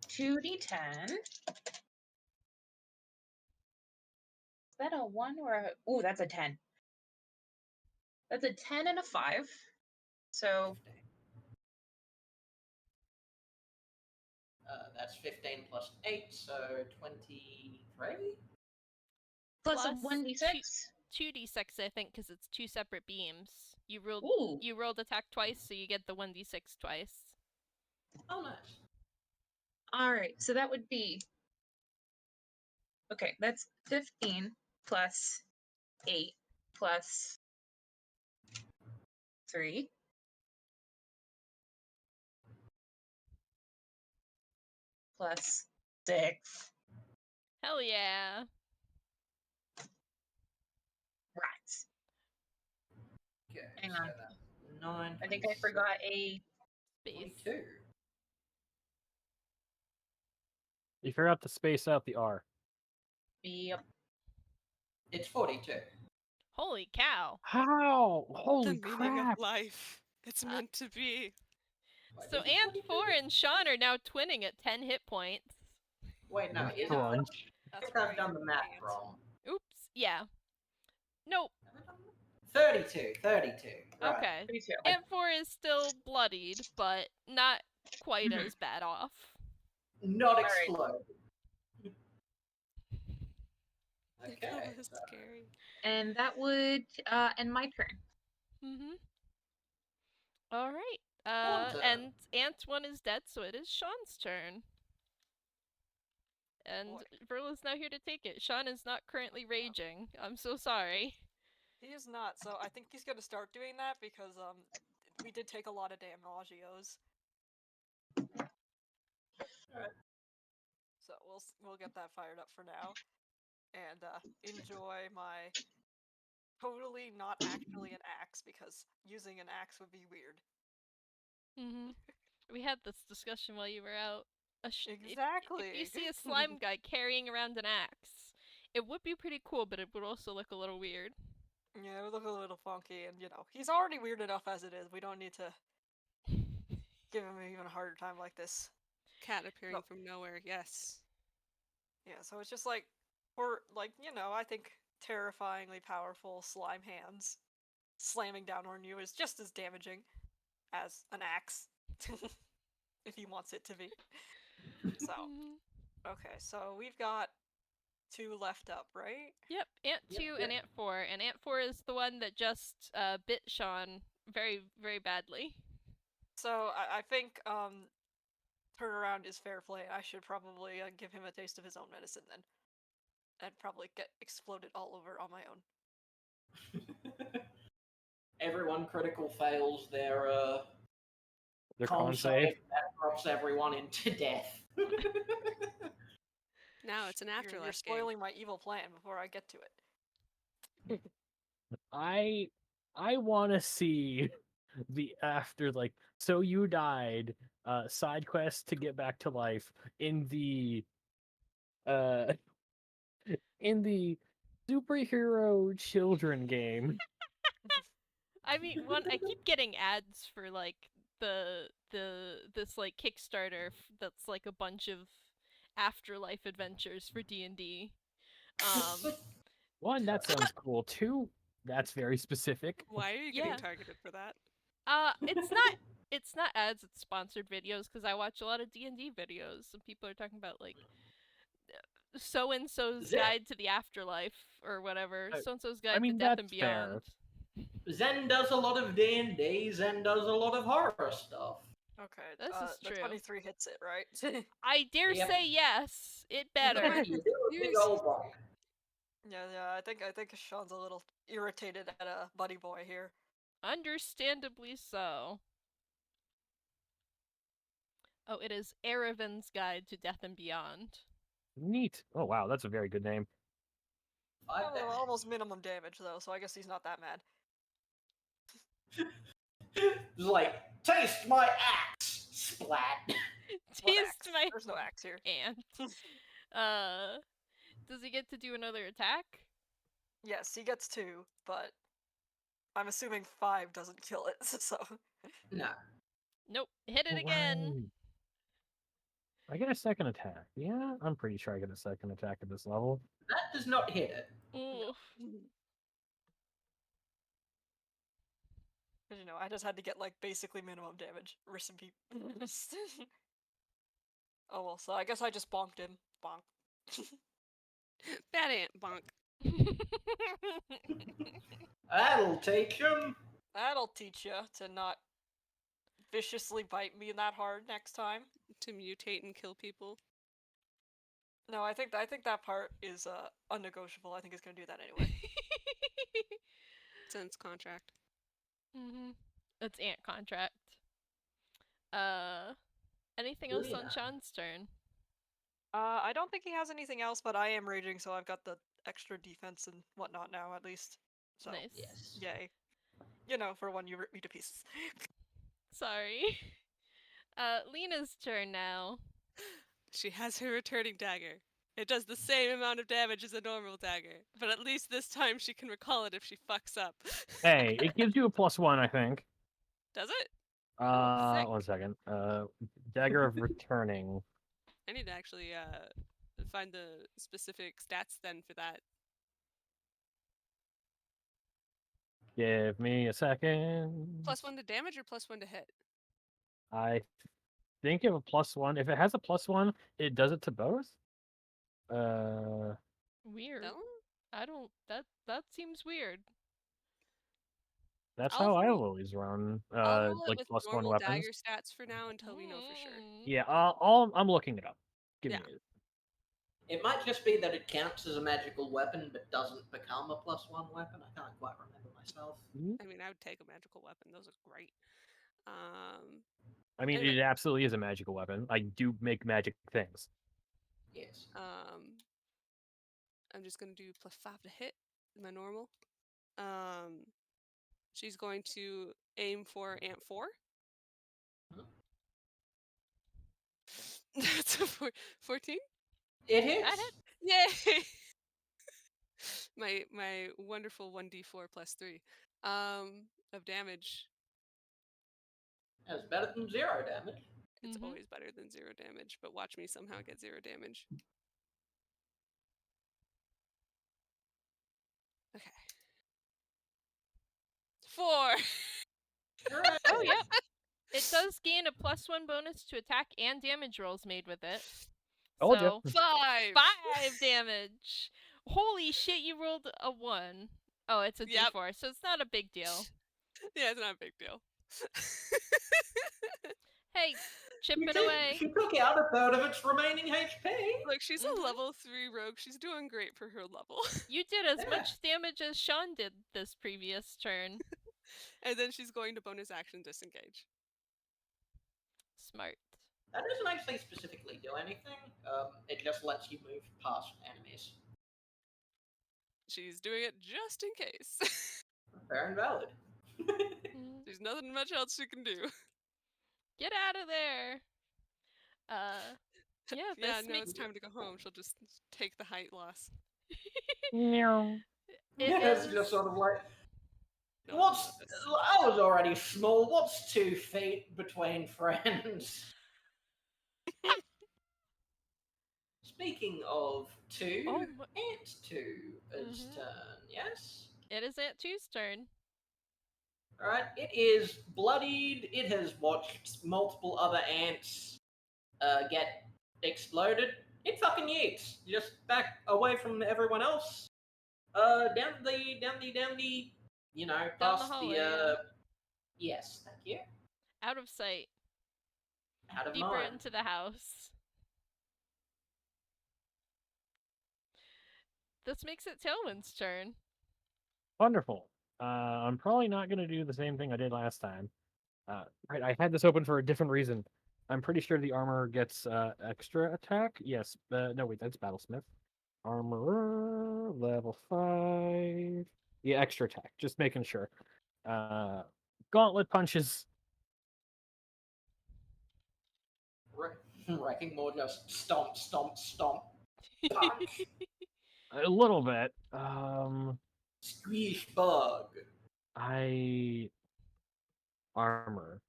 2d10. Is that a 1 or a... Ooh, that's a 10. That's a 10 and a 5. So... That's 15 plus 8, so 23? Plus a Plus 1d6? 2d6, I think, because it's 2 separate beams. You Ooh. rolled attack twice, so you get the 1d6 twice. Oh, nice. Alright, so that would be... Okay, that's 15 plus 8 plus 3. Plus 6. Hell yeah. Right. Okay, Hang so on. that's 9, I think I forgot a... Space. 22. You forgot to space out the R. Yep. It's 42. Holy cow. How? The Holy meaning crap! of life. It's meant to be. Wait, So is it 42? Ant4 and Shaun are now twinning at 10 hit points. Wait, no, is it? Crunch. I That's think I've right, done the math Ant. wrong. Oops. Yeah. Nope. 32. Right. Okay. 32. Ant4 is still bloodied, but not quite as bad off. Not right. explode. Nikola Okay. is So scary. And that would end my turn. Mm-hmm. Alright. Shaun's And Ant1 is dead, so it is Shaun's turn. And Boy. Verl is now here to take it. Shaun is not currently raging. I'm so sorry. He is not, so I think he's gonna start doing that because we did take a lot of damagios. Alright. So we'll get that fired up for now, and enjoy my totally not actually an axe, because using an axe would be weird. Mm-hmm. We had this discussion while you were out. Exactly. If you see a slime guy carrying around an axe, it would be pretty cool, but it would also look a little weird. Yeah, it would look a little funky, and he's already weird enough as it is. We don't need to give him an even harder time like this. Cat appearing No. from nowhere, yes. Yeah, so it's just like, or like, I think terrifyingly powerful slime hands slamming down on you is just as damaging as an axe, if he wants it to be. So, okay, so we've got 2 left up, right? Yep, Ant2 and Ant4, and Ant4 is the one that just bit Shaun very, very badly. So I think turnaround is fair play. I should probably give him a taste of his own medicine then, and probably get exploded all over on my own. everyone critical fails their con save. that drops everyone into death. Now it's an afterlife You're game. spoiling my evil plan before I get to it. I want to see the after, like, so you died, side quest to get back to life in the superhero children game. I mean, I keep getting ads for like this like Kickstarter that's like a bunch of afterlife adventures for D&D. One, that sounds cool. Two, that's very specific. Why are you Yeah. getting targeted for that? It's not ads, it's sponsored videos because I watch a lot of D&D videos and people are talking about like so and so's guide to the afterlife or whatever. So and so's guide to death and beyond. Zen does a lot of D&D. Zen does a lot of horror stuff. Okay, This is the true. 23 hits it, right? I dare Yep. say yes. It better. You do a big old bonk. Yeah, I think Shaun's a little irritated at a buddy boy here. Understandably so. Oh, it is Erevan's Guide to Death and Beyond. Neat. Oh wow, that's a very good name. Almost minimum damage though, so I guess he's not that mad. It's like, taste my axe! Splat! What Taste axe? my There's no axe here. ant. Does he get to do another attack? Yes, he gets 2, but I'm assuming 5 doesn't kill it, so... No. Nope. Hit it again. I get a second attack. Yeah, I'm pretty sure I get a second attack at this level. That does not hit it. Ooh. Because, you know, I just had to get, like, basically minimum damage. Recipe. Oh well, so I guess I just bonked him. Bonk. Bad ant bonk. That'll take him. That'll teach you to not viciously bite me that hard next time. To mutate and kill people. No, I think that part is unnegotiable. I think it's gonna do that anyway. Since contract. It's ant contract. Anything else on Shaun's turn? I don't think he has anything else, but I am raging, so I've got the extra defense and whatnot now, at least. So, Nice. Yes. yay. You know, for when you rip me to pieces. Sorry. Lina's turn now. She has her returning dagger. It does the same amount of damage as a normal dagger, but at least this time she can recall it if she fucks up. Hey, it gives you a +1, I think. Does it? sick. 1 second. Dagger of Returning. I need to actually find the specific stats then for that. Give me a second. +1 to damage or +1 to hit? I think of a +1. If it has a +1, it does it to both. Weird. No? I don't. That seems weird. That's I'll how I roll- always run. I'll roll it Like with +1 normal weapons. dagger stats for now until we know for sure. Yeah, I'm looking it up. Give me it. It might just be that it counts as a magical weapon, but doesn't become a +1 weapon. I can't quite remember myself. I mean, I would take a magical weapon. Those are great. I mean, Anyway. it absolutely is a magical weapon. I do make magic things. Yes. I'm just gonna do +5 to hit, my normal. She's going to aim for Ant 4. That's a 14. It hits. Yay! my wonderful 1d4 +3 of damage. That's better than 0 damage. It's always better than 0 damage, but watch me somehow get 0 damage. Okay. 4! Oh, yep. It does gain a +1 bonus to attack and damage rolls made with it. Told So, ya. 5! 5 damage. Holy shit, you rolled a 1. Oh, it's a Yep. D4, so it's not a big deal. Yeah, it's not a big deal. Hey, chipping away. She took out a third of its remaining HP. Look, she's a level 3 rogue. She's doing great for her level. You did as much damage as Shaun did this previous turn. And then she's going to bonus action disengage. Smart. That doesn't actually specifically do anything. It just lets you move past enemies. She's doing it just in case. Fair and valid. There's nothing much else she can do. Get out of there. Yeah, Yeah, this no, makes it's time to go home. She'll just take the height loss. Meow. It's just sort of like, No, what's... no, I was already small. What's 2 feet between friends? speaking of two, Oh my- Ant 2's Mhm. turn, yes? It is Ant 2's turn. Alright, it is bloodied. It has watched multiple other ants get exploded. It fucking yeets. Just back away from everyone else. Down the, you know, Down the past hallway, the, yes, thank you. Out of sight. Out of Deeper mind. into the house. This makes it Tailwind's turn. Wonderful. I'm probably not going to do the same thing I did last time. Right, I had this open for a different reason. I'm pretty sure the armor gets extra attack. Yes. No, wait, that's Battlesmith. Armor level 5. Yeah, extra attack. Just making sure. Gauntlet punches. Wrecking more just stomp, stomp, stomp. Punch. A little bit. Squish bug. I armor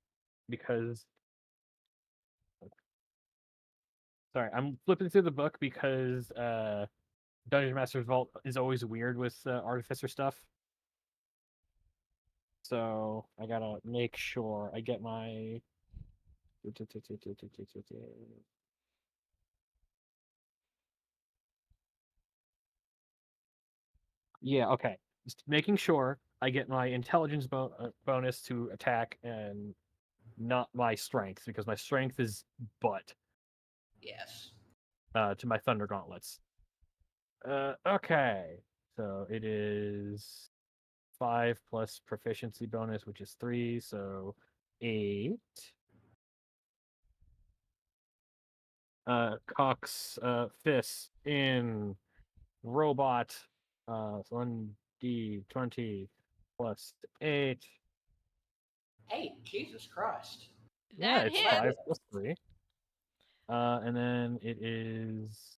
because sorry, I'm flipping through the book because Dungeon Master's Vault is always weird with Artificer stuff. So I gotta make sure I get my. Yeah, okay. Just making sure I get my intelligence bonus to attack and not my strength because my strength is butt Yes. to my Thunder Gauntlets. Okay. So it is 5 plus proficiency bonus, which is 3, so 8. Cox fist in robot 1d20 plus 8. 8, Jesus Christ. Yeah, That it's hit. 5 plus 3. And then it is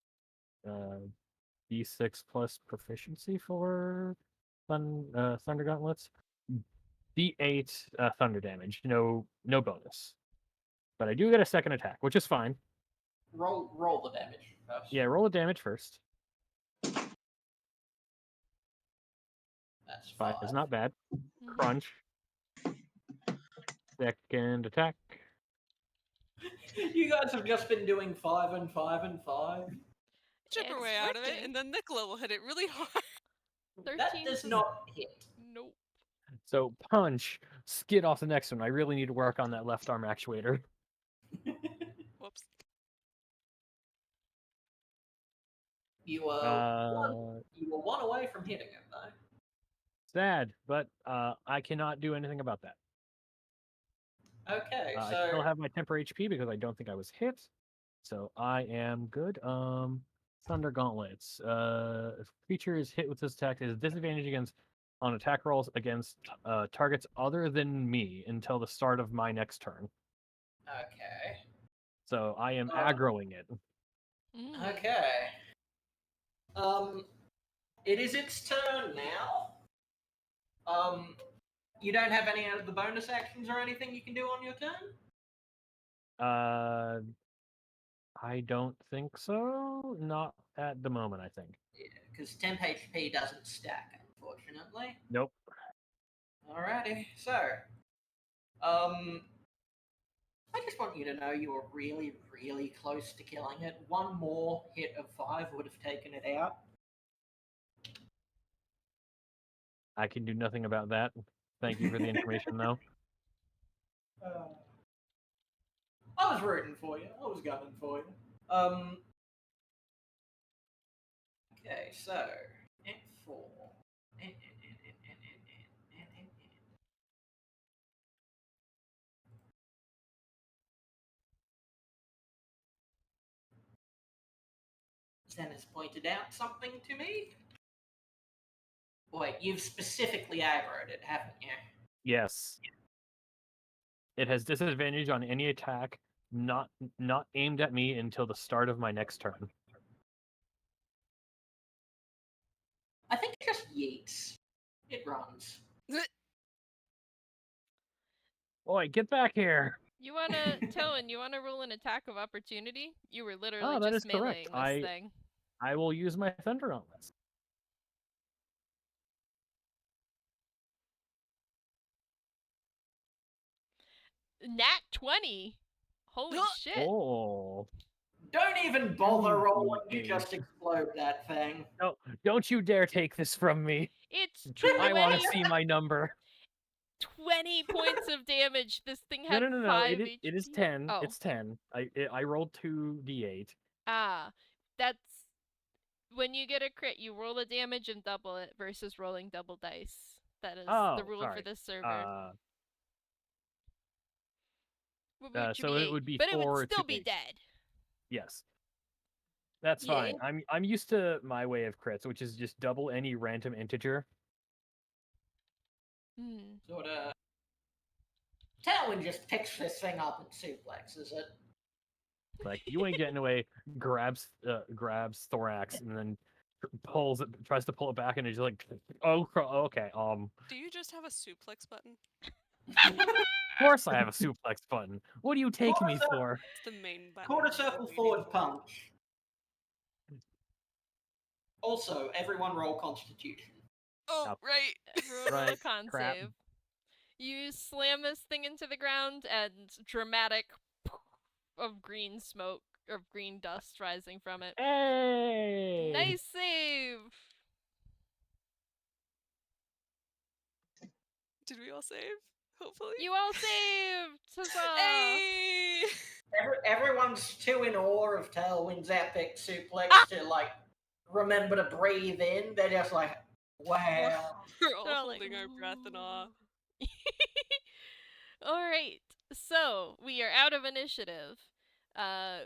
d6 plus proficiency for Thunder Gauntlets. D8 thunder damage, no bonus. But I do get a second attack, which is fine. Roll the damage first. Yeah, roll the damage first. That's 5 5. is not bad. Mhm. Crunch. Second attack. You guys have just been doing 5 and 5 and 5. Chip her It's way out of it, working. and then Nikola will hit it really hard. 13 That does does not hit. Nope. So punch, skid off the next one. I really need to work on that left arm actuator. Whoops. You were one away from hitting it, though. Sad, but I cannot do anything about that. Okay, I so still have my temper HP because I don't think I was hit. So I am good. Thunder Gauntlets. If a creature is hit with this attack, it has disadvantage against on attack rolls against targets other than me until the start of my next turn. okay. So I am aggroing it. Mm. Okay. It is its turn now. You don't have any out of the bonus actions or anything you can do on your turn? I don't think so. Not at the moment, I think. Yeah, because temp HP doesn't stack, unfortunately. Nope. Alrighty, so, I just want you to know you were really, really close to killing it. One more hit of 5 would have taken it out. I can do nothing about that. Thank you for the information, though. I was rooting for you. I was gunning for you. Okay, so N4. Zen has pointed out something to me. Wait, you've specifically aggroed it, haven't you? Yes. It has disadvantage on any attack not aimed at me until the start of my next turn. I think it just yeets. It runs. Boy, get back here. You wanna Toan, you wanna roll an attack of opportunity? You were literally Oh, that just is correct. meleeing this thing. I will use my Thunder Gauntlets. Nat 20. Holy shit. Oh. Don't even bother Ooh, rolling, you eight. just explode that thing. No, don't you dare take this from me. It's I want 20, to see my number. 20 points of damage. This thing No, had no, no, no. 5 It is HP. 10. Oh. It's 10. I rolled 2d8. Ah, that's when you get a crit, you roll the damage and double it versus rolling double dice. That is the Oh, rule for sorry. this server. Which would So be it 8, would be but it 4 would still to be 8. dead. Yes. That's Yeah. fine. I'm used to my way of crits, which is just double any random integer. Hmm. Sorta. Tailwind just picks this thing up and suplexes it. Like you ain't getting away. Grabs thorax and then pulls it, tries to pull it back, and it's just like, oh, okay. Do you just have a suplex button? Of course I have a suplex button. What do you take me for? It's the main button. Quarter you're circle waiting forward for. punch. Also, everyone roll Constitution. Oh, Yep. right. Everyone roll a Right, con crap. save. You slam this thing into the ground, and dramatic of green smoke, of green dust rising from it. Hey! Nice save! Did we all save? Hopefully. You all saved! Huzzah! Hey! Everyone's too in awe of Tailwind's epic suplex to like remember to breathe in. They're just like, wow. We're all They're all like, holding our breath in awe. Alright, so we are out of initiative. Yeah.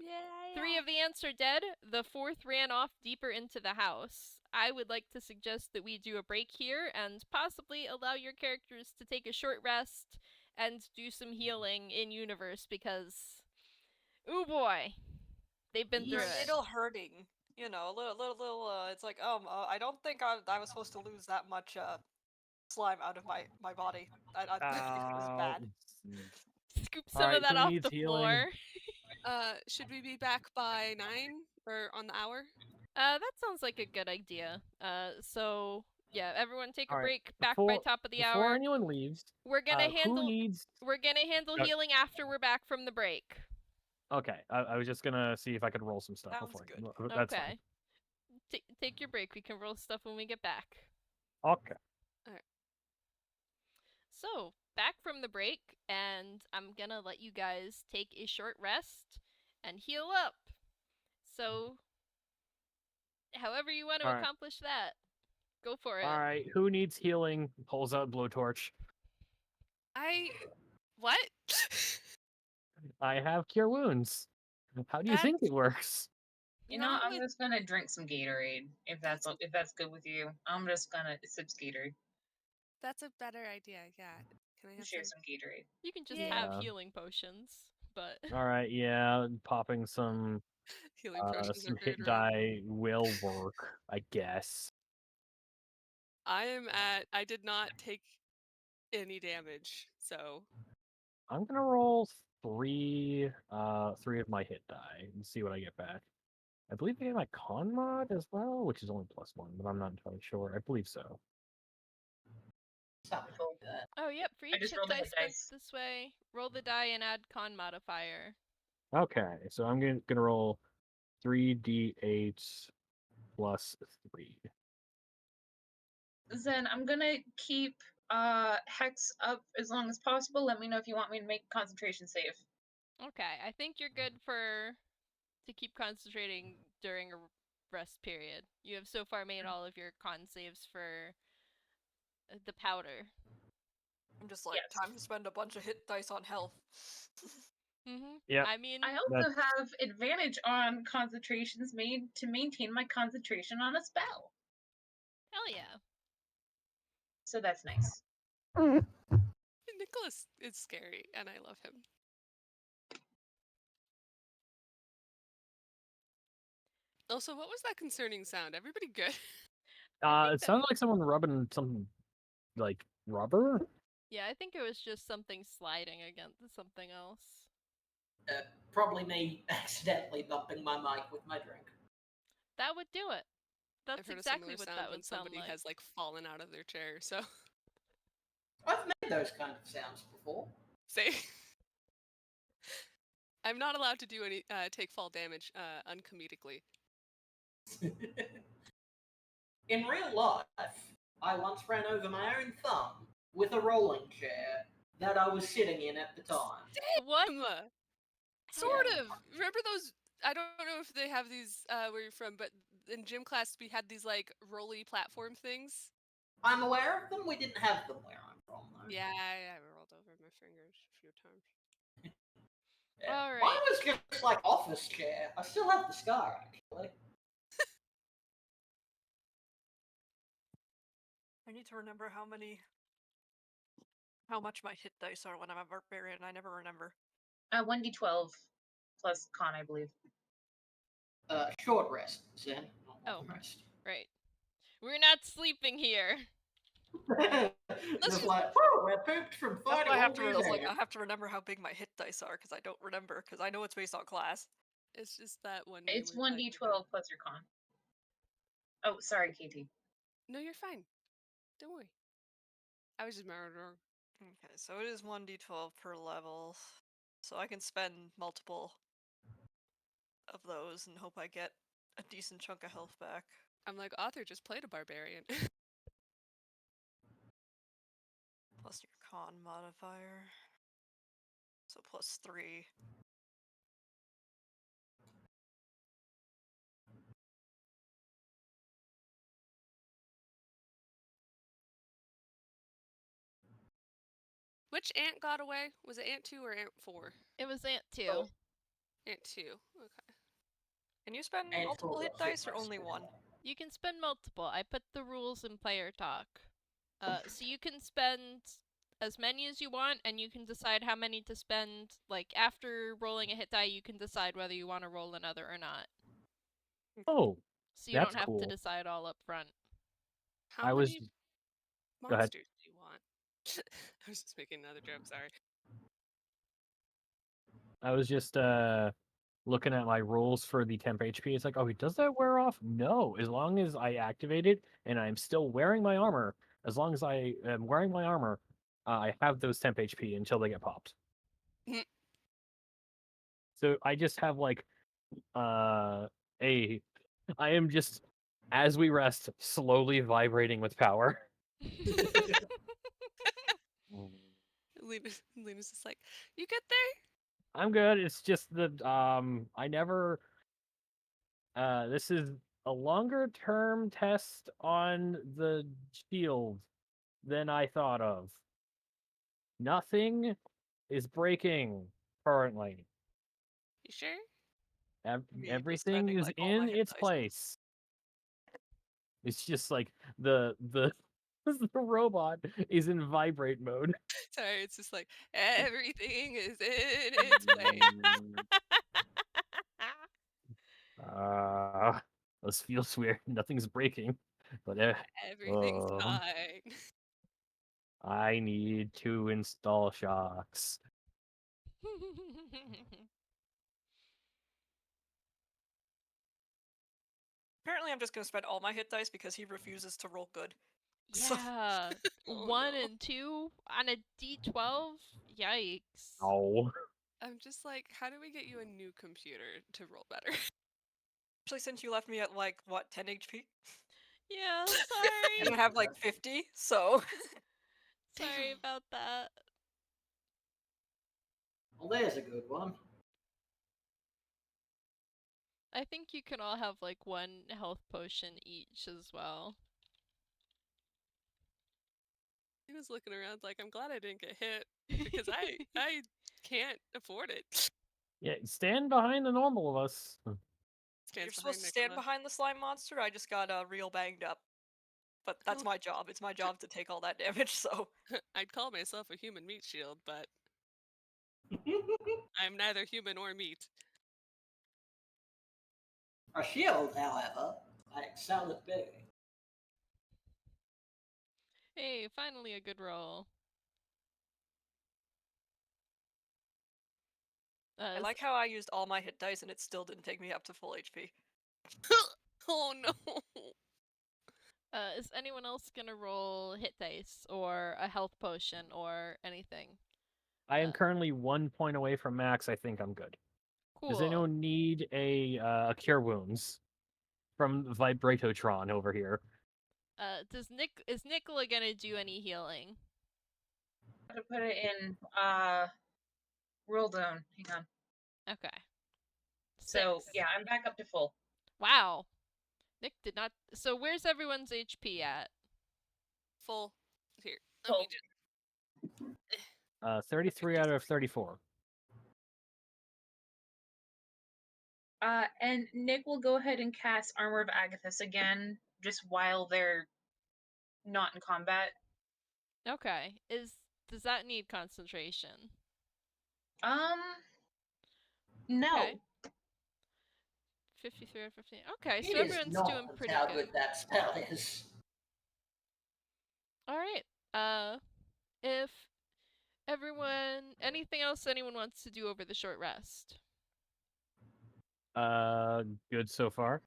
3 of the ants are dead. The 4th ran off deeper into the house. I would like to suggest that we do a break here and possibly allow your characters to take a short rest and do some healing in universe because, ooh boy, they've been through Yes. it. Little hurting. You know, little. It's like, I don't think I was supposed to lose that much slime out of my body. I think it was bad. Scoop some Alright, of that who off needs the healing? floor. Should we be back by 9 or on the hour? That sounds like a good idea. So yeah, everyone take a Alright, break. Back by top of the Before hour. anyone leaves, We're gonna who handle needs? healing after we're back from the break. Okay, I was just gonna see if I could roll some stuff Sounds before. good. That's Okay. Take your break. We can roll stuff when we get back. fine. Okay. So, back from the break, and I'm gonna let you guys take a short rest and heal up. So, however you want to Alright. accomplish that, go for it. Alright, who needs healing? Pulls out blowtorch. What? I have cure wounds. How do you think it works? You know, I'm just gonna drink some Gatorade if that's good with you. I'm just gonna sip Gatorade. That's a better idea. Yeah. Can I have Share some? some Gatorade. You can just Yeah. have healing potions, but Alright, yeah, popping some Healing potions are some great hit around. die will work, I guess. I did not take any damage, so I'm gonna roll three of my hit die and see what I get back. I believe I get my con mod as well, which is only +1, but I'm not entirely sure. I believe so. Something like that. oh yep, for I each just hit rolled a dice hit spent dice. this way, roll the die and add con modifier. Okay, so I'm gonna roll 3d8 plus 3. Then I'm gonna keep Hex up as long as possible. Let me know if you want me to make a concentration save. Okay, I think you're good to keep concentrating during a rest period. You have so far made all of your con saves for the powder. I'm just like, Yes. time to spend a bunch of hit dice on health. Yep. I mean, I also have advantage on concentrations made to maintain my concentration on a spell. hell yeah. So that's nice. Nicholas is scary, and I love him. Also, what was that concerning sound? Everybody good? It sounded like someone rubbing some like rubber. Yeah, I think it was just something sliding against something else. Probably me accidentally bumping my mic with my drink. That would do it. I've That's heard exactly a similar what sound that when would sound somebody like. has like fallen out of their chair. So I've made those kind of sounds before. say I'm not allowed to do any take fall damage uncomedically. In real life, I once ran over my own thumb with a rolling chair that I was sitting in at the time. What? Sort Yeah. of. Remember those? I don't know if they have these where you're from, but in gym class we had these like rolly platform things. I'm aware of them. We didn't have them where I'm from, though. Yeah, I rolled over my fingers a few times. Yeah. All right. Mine was just like office chair. I still have the scar, actually. I need to remember how much my hit dice are when I'm a barbarian. I never remember. 1d12 plus con, I believe. Short rest, Zen. Not long Oh. rest. Right. We're not sleeping here. Just like, whoa, I pooped from That's fighting why I all have to these I ants. have to remember how big my hit dice are because I don't remember because I know it's based on class. It's just that one. It's name we 1d12 plus your con. Oh, sorry, KT. No, you're fine. Don't worry. I was just murdering. Okay, so it is 1d12 per level. So I can spend multiple of those and hope I get a decent chunk of health back. I'm like, author just played a barbarian. Plus your con modifier. So plus 3. Which ant got away? Was it ant 2 or ant 4? It was Ant 2. Oh. Ant 2. Okay. Can you spend And multiple hit full dice or rest only as one? well. You can spend multiple. I put the rules in player talk. So you can spend as many as you want, and you can decide how many to spend. Like, after rolling a hit die, you can decide whether you want to roll another or not. Oh, So you That's don't have cool. to decide all up front. How I was. many Go ahead. monsters do you want? I was just making another joke, sorry. I was just looking at my rules for the temp HP. It's like, oh, does that wear off? No, as long as I activate it and I'm still wearing my armor. As long as I am wearing my armor, I have those temp HP until they get popped. So I just have like I am just, as we rest, slowly vibrating with power. Lena's just like, you get there? I'm good. It's just that I never this is a longer term test on the shield than I thought of. Nothing is breaking currently. You sure? Me Everything spending, is like, all my in hit its dice. place. It's just like the the robot is in vibrate mode. Sorry, it's just like, everything is in its place. This feels weird. Nothing's breaking, but Everything's oh, fine. I need to install shocks. Apparently, I'm just gonna spend all my hit dice because he refuses to roll good. So- Yeah. Oh, 1 no. and 2 on a D12? Yikes. Oh, I'm just like, how do we get you a new computer to roll better? Especially since you left me at like what 10 HP, Yeah, and sorry. I have like 50. So Sorry about that. Well, there's a good one. I think you can all have like one health potion each as well. He was looking around like, I'm glad I didn't get hit because I can't afford it. yeah. Stand behind the normal of us. Stands you're supposed to behind stand Nikola. behind the slime monster. I just got real banged up, but that's Oh. my job. It's my job to take all that damage. So I'd call myself a human meat shield, but I'm neither human or meat. A shield, however, I excel at being. Hey, finally a good roll. I like how I used all my hit dice and it still didn't take me up to full HP. Oh no. Is anyone else gonna roll hit dice or a health potion or anything? I am currently 1 point away from max. I think I'm good. Cool. Does anyone need a cure wounds from Vibratotron over here? Is Nikola gonna do any healing? I have to put it in roll zone. Hang on. Okay. So 6. yeah, I'm back up to full. Wow. Nick did not. So where's everyone's HP at? Full. Here. Full. Let me just... 33 out of 34. And Nick will go ahead and cast Armor of Agathis again, just while they're not in combat. Okay. Does that need concentration? No. Okay. 53 out of 15. Okay, so It is everyone's not doing pretty how good. good that spell is. Alright. If anything else anyone wants to do over the short rest? Good so far.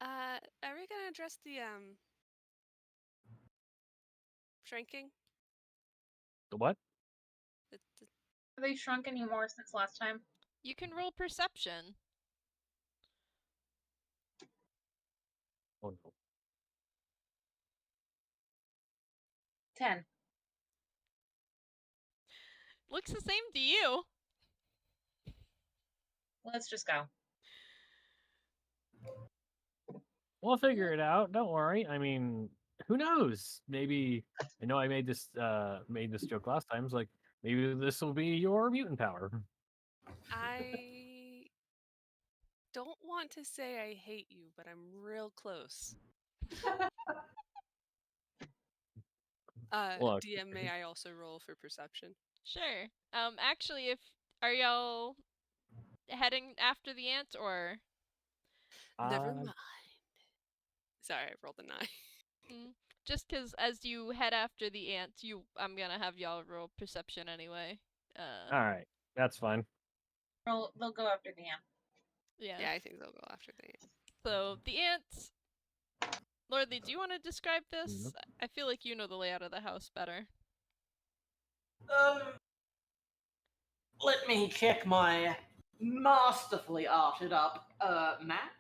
Are we gonna address the shrinking? The what? Have they shrunk any more since last time? You can roll perception. Oh no. 10. Looks the same to you. Let's just go. We'll figure it out. Don't worry. I mean, who knows? Maybe I know I made this joke last time. It's like maybe this will be your mutant power. I don't want to say I hate you, but I'm real close. Look. DM, may I also roll for perception? Sure. Actually, are y'all heading after the ant or? Never mind. Sorry, I rolled a 9. Just because as you head after the ant, I'm gonna have y'all roll perception anyway. All right, that's fine. They'll go after the ant. Yeah, I think they'll go after the ant. So the ants. Lordly, do you want to describe this? Nope. I feel like you know the layout of the house better. Let me check my masterfully arted up map.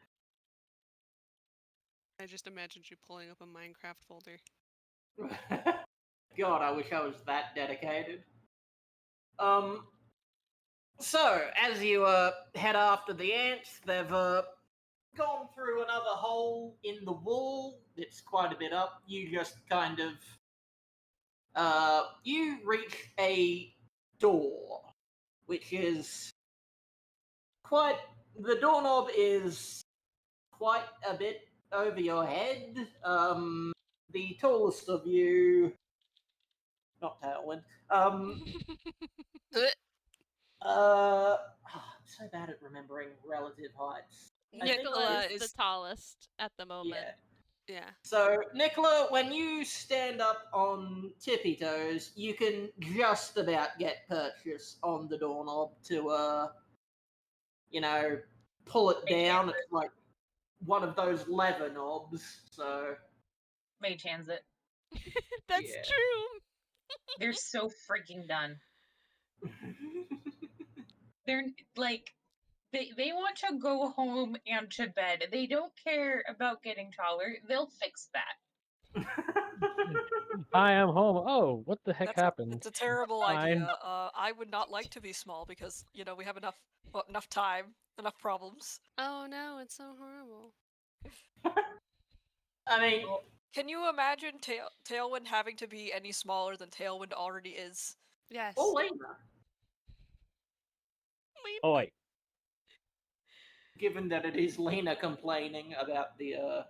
I just imagined you pulling up a Minecraft folder. God, I wish I was that dedicated. So, as you head after the ants, they've gone through another hole in the wall. It's quite a bit up. You just kind of you reach a door, which is quite. The doorknob is quite a bit over your head. The tallest of you, not Tailwind. I'm so bad at remembering relative heights. Nikola is the tallest at the moment. Yeah. So, Nikola, when you stand up on tippy toes, you can just about get purchase on the doorknob to, pull it down. It's like one of those lever knobs, so... Mage hands it. That's true. They're so freaking done. They're like, they want to go home and to bed. They don't care about getting taller. They'll fix that. I am home. Oh, what the heck happened? It's a terrible Fine. idea. I would not like to be small because, we have enough time, enough problems. Oh no, it's so horrible. I mean... Can you imagine Tailwind having to be any smaller than Tailwind already is? Yes. Oh, Lina. Oh, wait. Given that it is Lina complaining about the,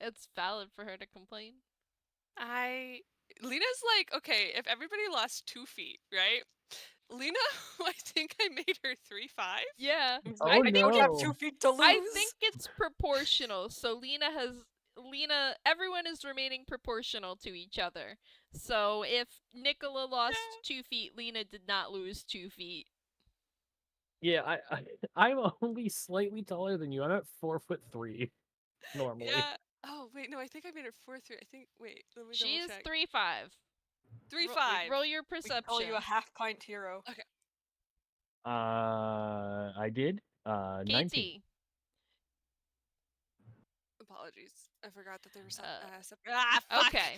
It's valid for her to complain. Lina's like, okay, if everybody lost 2 feet, right? Lina, I think I made her 3'5". Yeah. Oh, I no. don't have 2 feet to lose. I think it's proportional. So everyone is remaining proportional to each other. So if Nikola lost 2 feet, Lina did not lose 2 feet. Yeah, I'm only slightly taller than you. I'm at 4'3" normally. Yeah. Oh wait, no, I think I made it 4-3. I think. Wait, let me She double is check. 3'5". 3-5. Roll your We can call perception. you a half-pint hero. Okay. I did. 19. KT. Apologies. I forgot that there was Fuck. Okay.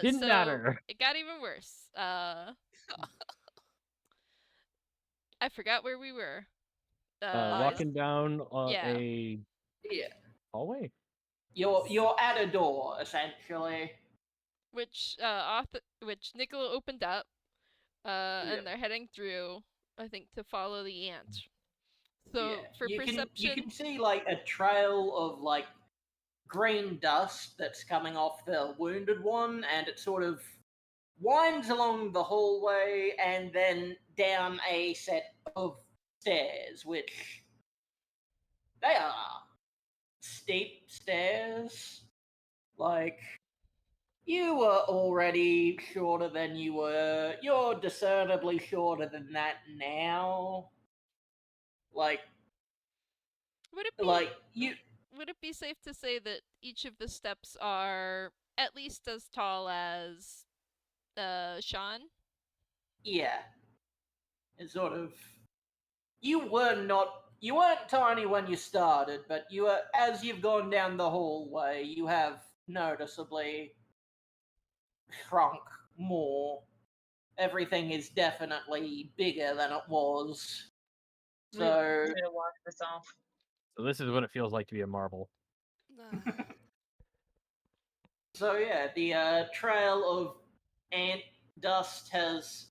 Didn't so matter. it got even worse. I forgot where we were. Walking down yeah. a Yeah. hallway. You're at a door, essentially. which Nikola opened up, and they're heading through, I think, to follow the ant. So Yeah. for you perception, can see like a trail of like green dust that's coming off the wounded one, and it sort of winds along the hallway and then down a set of stairs, which they are steep stairs. Like, you were already shorter than you were. You're discernibly shorter than that now. Like, would it be like you. would it be safe to say that each of the steps are at least as tall as Shaun? Yeah. It's sort of. You weren't tiny when you started, but you are, as you've gone down the hallway, you have noticeably shrunk more. Everything is definitely bigger than it was. We So, need to walk this off. So this is what it feels like to be a marble. so yeah, the trail of ant dust has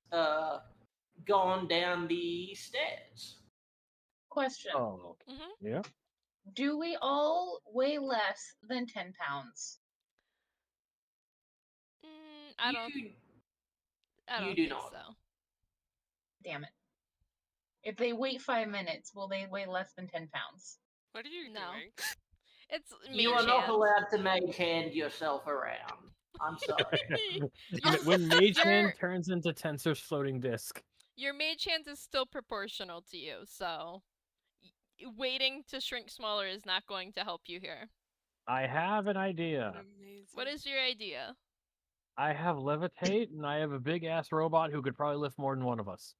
gone down the stairs. Question. Oh, Mm-hmm. yeah. Do we all weigh less than 10 pounds? I don't You do think not. so. Damn it. If they wait 5 minutes, will they weigh less than 10 pounds? What are you No. doing? It's You mage are not hand. allowed to mage hand yourself around. I'm sorry. When Mage Your- Hand turns into Tensor's floating disc. Your mage hand is still proportional to you, so waiting to shrink smaller is not going to help you here. I have an idea. Amazing. What is your idea? I have levitate, and I have a big ass robot who could probably lift more than one of us.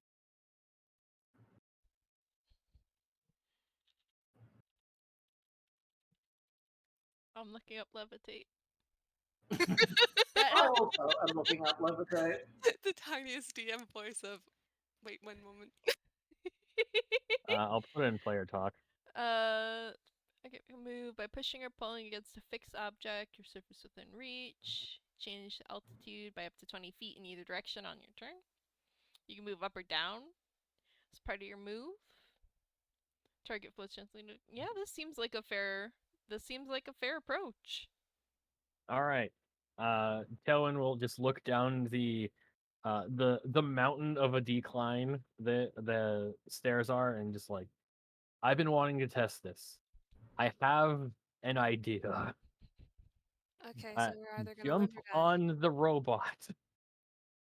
I'm looking up levitate. I also am looking up levitate. the tiniest DM voice of. Wait one moment. I'll put it in player talk. Okay, move by pushing or pulling against a fixed object, your surface within reach. Change the altitude by up to 20 feet in either direction on your turn. You can move up or down as part of your move. Target floats gently. Yeah, this seems like a fair approach. All right. Tailwind will just look down the mountain of a decline that the stairs are, and just like, I've been wanting to test this. I have an idea. Okay, so we're either gonna Jump live or die. on the robot.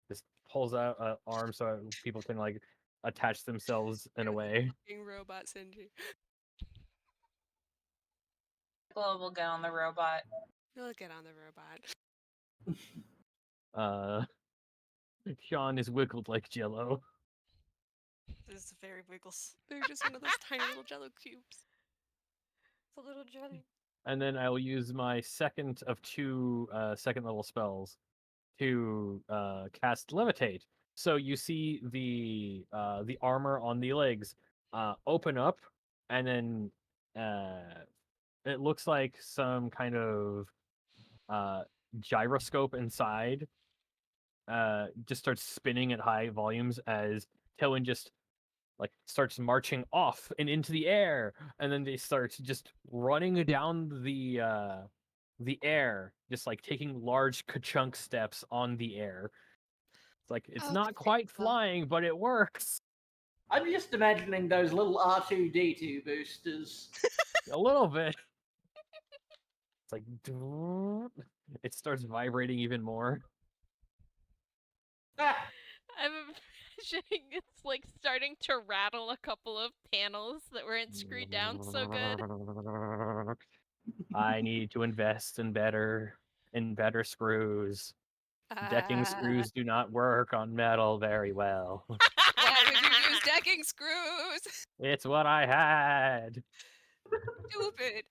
Just pulls out an arm so people can like attach themselves in a You're the way. fucking robot, Sinji. Well, we'll get on the robot. We'll get on the robot. Shaun is wiggled like Jello. This is very wiggles. They're just one of those tiny little jello cubes. It's a little jelly. And then I will use my second of two second level spells to cast levitate. So you see the armor on the legs open up, and then it looks like some kind of gyroscope inside just starts spinning at high volumes as Tailwind just like starts marching off and into the air, and then they start just running down the air, just like taking large ka-chunk steps on the air. It's like it's not quite flying, but it works. I'm just imagining those little R2D2 boosters. A little bit. It's like it starts vibrating even more. Ah, I'm imagining it's like starting to rattle a couple of panels that weren't screwed down so good. I need to invest in better screws. Decking screws do not work on metal very well. Why would you use decking screws? It's what I had. Stupid.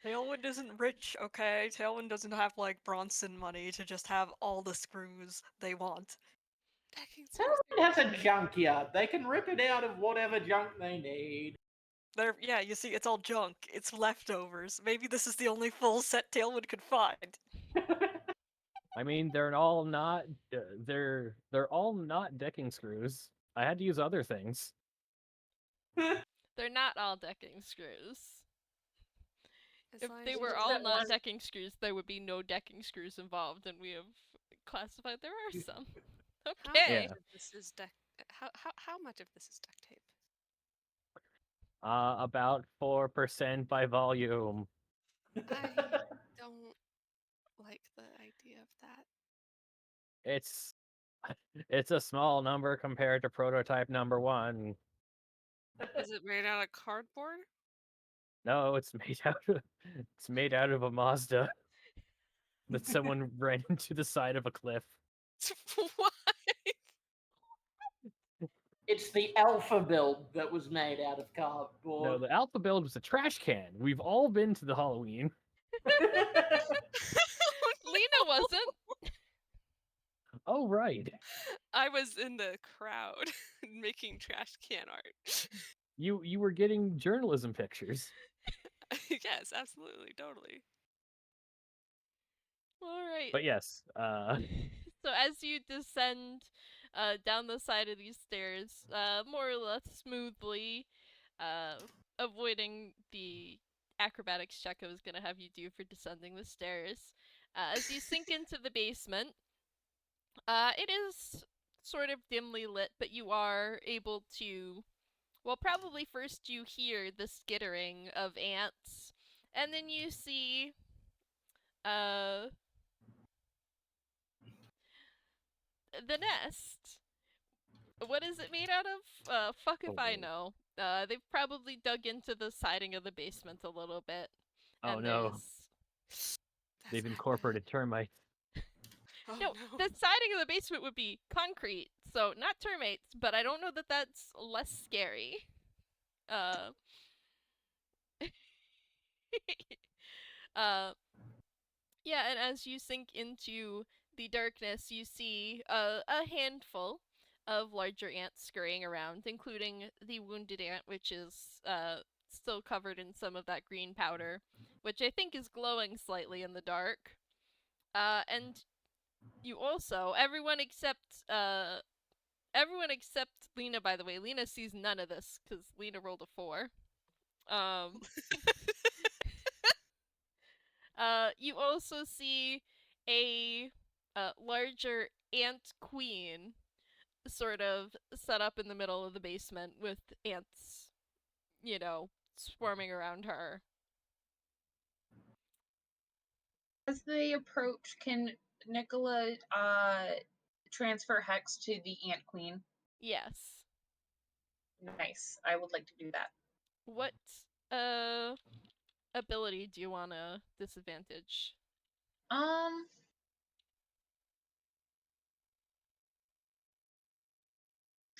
Tailwind isn't rich, okay? Tailwind doesn't have like Bronson money to just have all the screws they want. Decking screws. Tailwind has a junkyard. They can rip it out of whatever junk they need. Yeah, you see, it's all junk. It's leftovers. Maybe this is the only full set Tailwind could find. I mean, they're all not decking screws. I had to use other things. They're not all decking screws. It's If like they you were just- all that not one- decking screws, there would be no decking screws involved, and we have classified there are some. How Okay. much of this is how much of this is duct tape? About 4% by volume. I don't like the idea of that. It's a small number compared to prototype number 1. Is it made out of cardboard? No, it's made out of a Mazda that someone ran into the side of a cliff. Why? It's the alpha build that was made out of No, cardboard. the Alpha build was a trash can. We've all been to the Halloween. Lina wasn't. Oh, right. I was in the crowd making trash can art. You were getting journalism pictures. Yes, absolutely, totally. All right. But yes, So as you descend down the side of these stairs, more or less smoothly, avoiding the acrobatics check I was going to have you do for descending the stairs, as you sink into the basement, it is sort of dimly lit, but you are able to... Well, probably first you hear the skittering of ants, and then you see... the nest. What is it made out of? Fuck if I Oh. know. They've probably dug into the siding of the basement a little bit. Oh, And no. That's They've not good. incorporated termites. Oh, No, the siding of the basement would be concrete, so not termites, but I don't know that that's less scary. Yeah, and as you sink into the darkness, you see a handful of larger ants scurrying around, including the wounded ant, which is still covered in some of that green powder, which I think is glowing slightly in the dark. And you also, everyone except Lina, by the way. Lina sees none of this because Lina rolled a 4. You also see a larger ant queen sort of set up in the middle of the basement with ants, swarming around her. As they approach, can Nikola transfer Hex to the Ant Queen? Yes. Nice. I would like to do that. What ability do you want to disadvantage?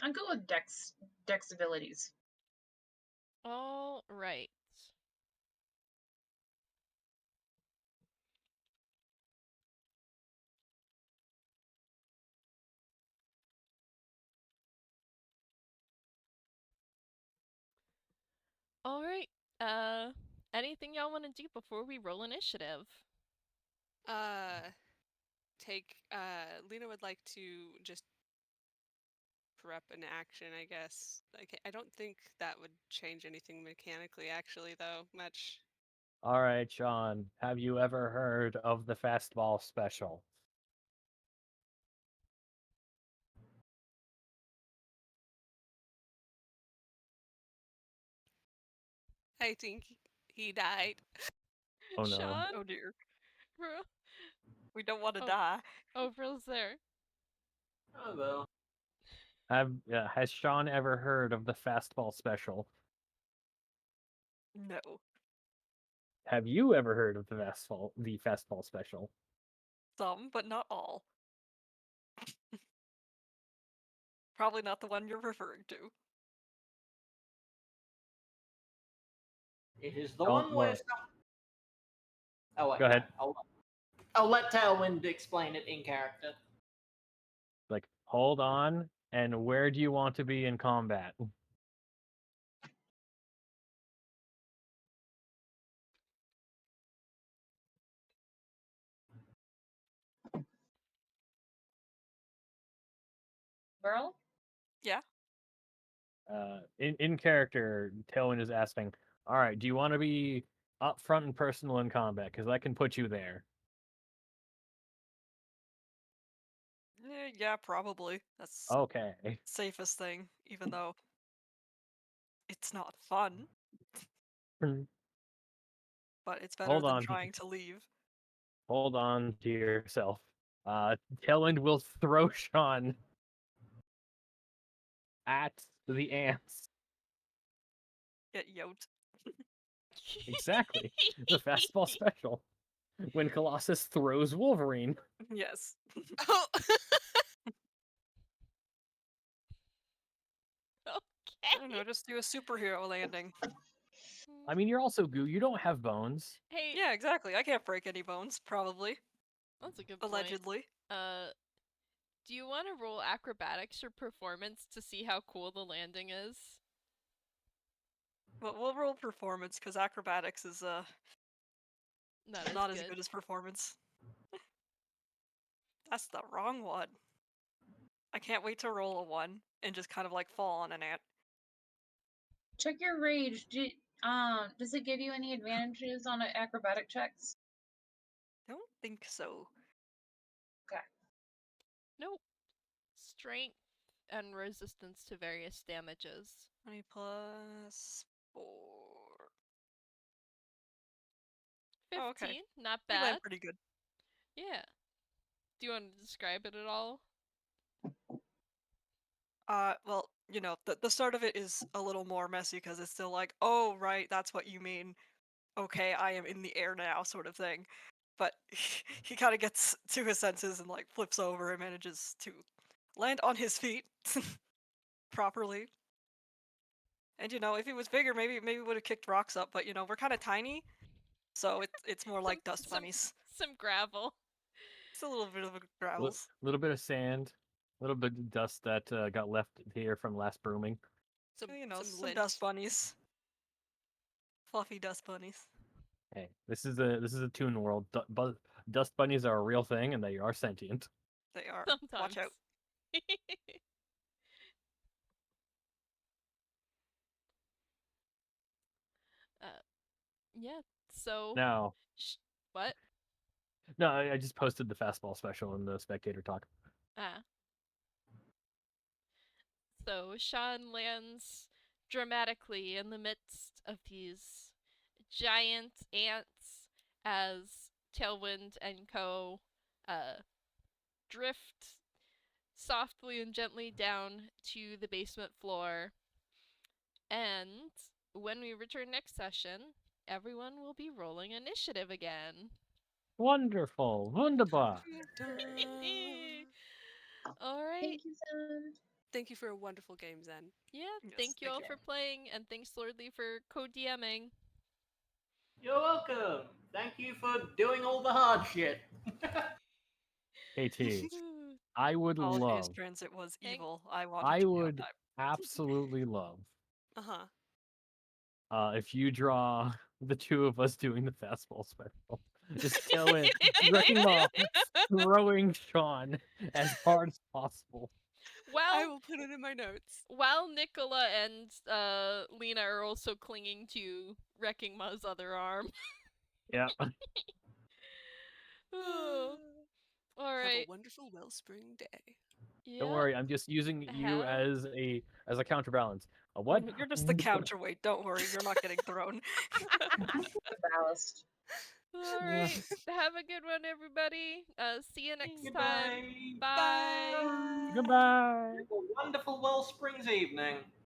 I'll go with Dex abilities. All right. All right. Anything y'all want to do before we roll initiative? Lena would like to just prep an action, I guess. I don't think that would change anything mechanically, actually, though, much. All right, Shaun, have you ever heard of the fastball special? I think he died. Oh, no. Shaun? Oh dear. Verl? We don't want to Oh. die. Oh, Verl's there. Oh well. Has Shaun ever heard of the fastball special? No. Have you ever heard of the fastball special? Some, but not all. Probably not the one you're referring to. It is the Don't one where worry. Oh, wait, Go ahead. I'll let Tailwind explain it in character. Like, hold on, and where do you want to be in combat? Verl? Yeah. In character, Tailwind is asking, all right, do you want to be up front and personal in combat? Because I can put you there. Yeah, probably. That's Okay. safest thing, even though it's not fun, but it's better Hold than on. trying to leave. Hold on to yourself. Tailwind will throw Shaun at the ants. Get yoked. Exactly. The fastball special. When Colossus throws Wolverine. Yes. Oh, I don't know, just do a superhero landing. I mean, you're also goo. You don't have bones. Hey, Yeah, exactly. I can't break any bones, probably. that's a good point. Allegedly. Do you want to roll acrobatics or performance to see how cool the landing is? But we'll roll performance, because acrobatics is Not as good as performance. That's the wrong one. I can't wait to roll a 1 and just kind of like fall on an ant. Check your rage. Does it give you any advantages on acrobatic checks? Don't think so. Nope. Strength and resistance to various damages. 20 plus 4. 15, Oh, okay. not We bad. land pretty good. Yeah. Do you want to describe it at all? Well, you know, the start of it is a little more messy because it's still like, oh, right, that's what you mean. Okay, I am in the air now, sort of thing. But he kind of gets to his senses and like flips over and manages to land on his feet properly. And you know, if he was bigger, maybe would have kicked rocks up. But you know, we're kind of tiny, so it's more like dust bunnies. Some gravel. It's a little bit of a A gravels. little bit of sand, a little bit of dust that got left here from last brooming. You know, some lint. dust bunnies. Fluffy dust bunnies. Hey, this is a Toon world. Dust bunnies are a real thing, and they are sentient. They are. Sometimes. Watch out. Yeah. So. Now, What? no, I just posted the fastball special in the spectator talk. Ah. So Shaun lands dramatically in the midst of these giant ants as Tailwind and Co. drift softly and gently down to the basement floor. And when we return next session, everyone will be rolling initiative again. Wonderful, wunderbar. All right. Thank you, Zen. Thank you for a wonderful game, Zen. Yeah, Yes, thank you thank all you. for playing, and thanks Lordly for co-DMing. You're welcome. Thank you for doing all the hard shit. KT, I would Apologies, love, Transit was Thank- evil. I wanted I to be on would time. absolutely love Uh-huh. if you draw the two of us doing the fastball special. Just tell it, wrecking ball, throwing Shaun as hard as possible. I Well, will put it in my notes. while Nikola and Lina are also clinging to Wrecking Ma's other arm. Yeah. Oh, all Have right. a wonderful Wellspring day. Yeah. Don't worry, I'm just using you Have- as a counterbalance. A what? You're just the counterweight. Don't worry, you're not getting thrown. The ballast. All right. Have a good one, everybody. See you next time. Goodbye. Bye. Goodbye. Have a wonderful Wellsprings evening.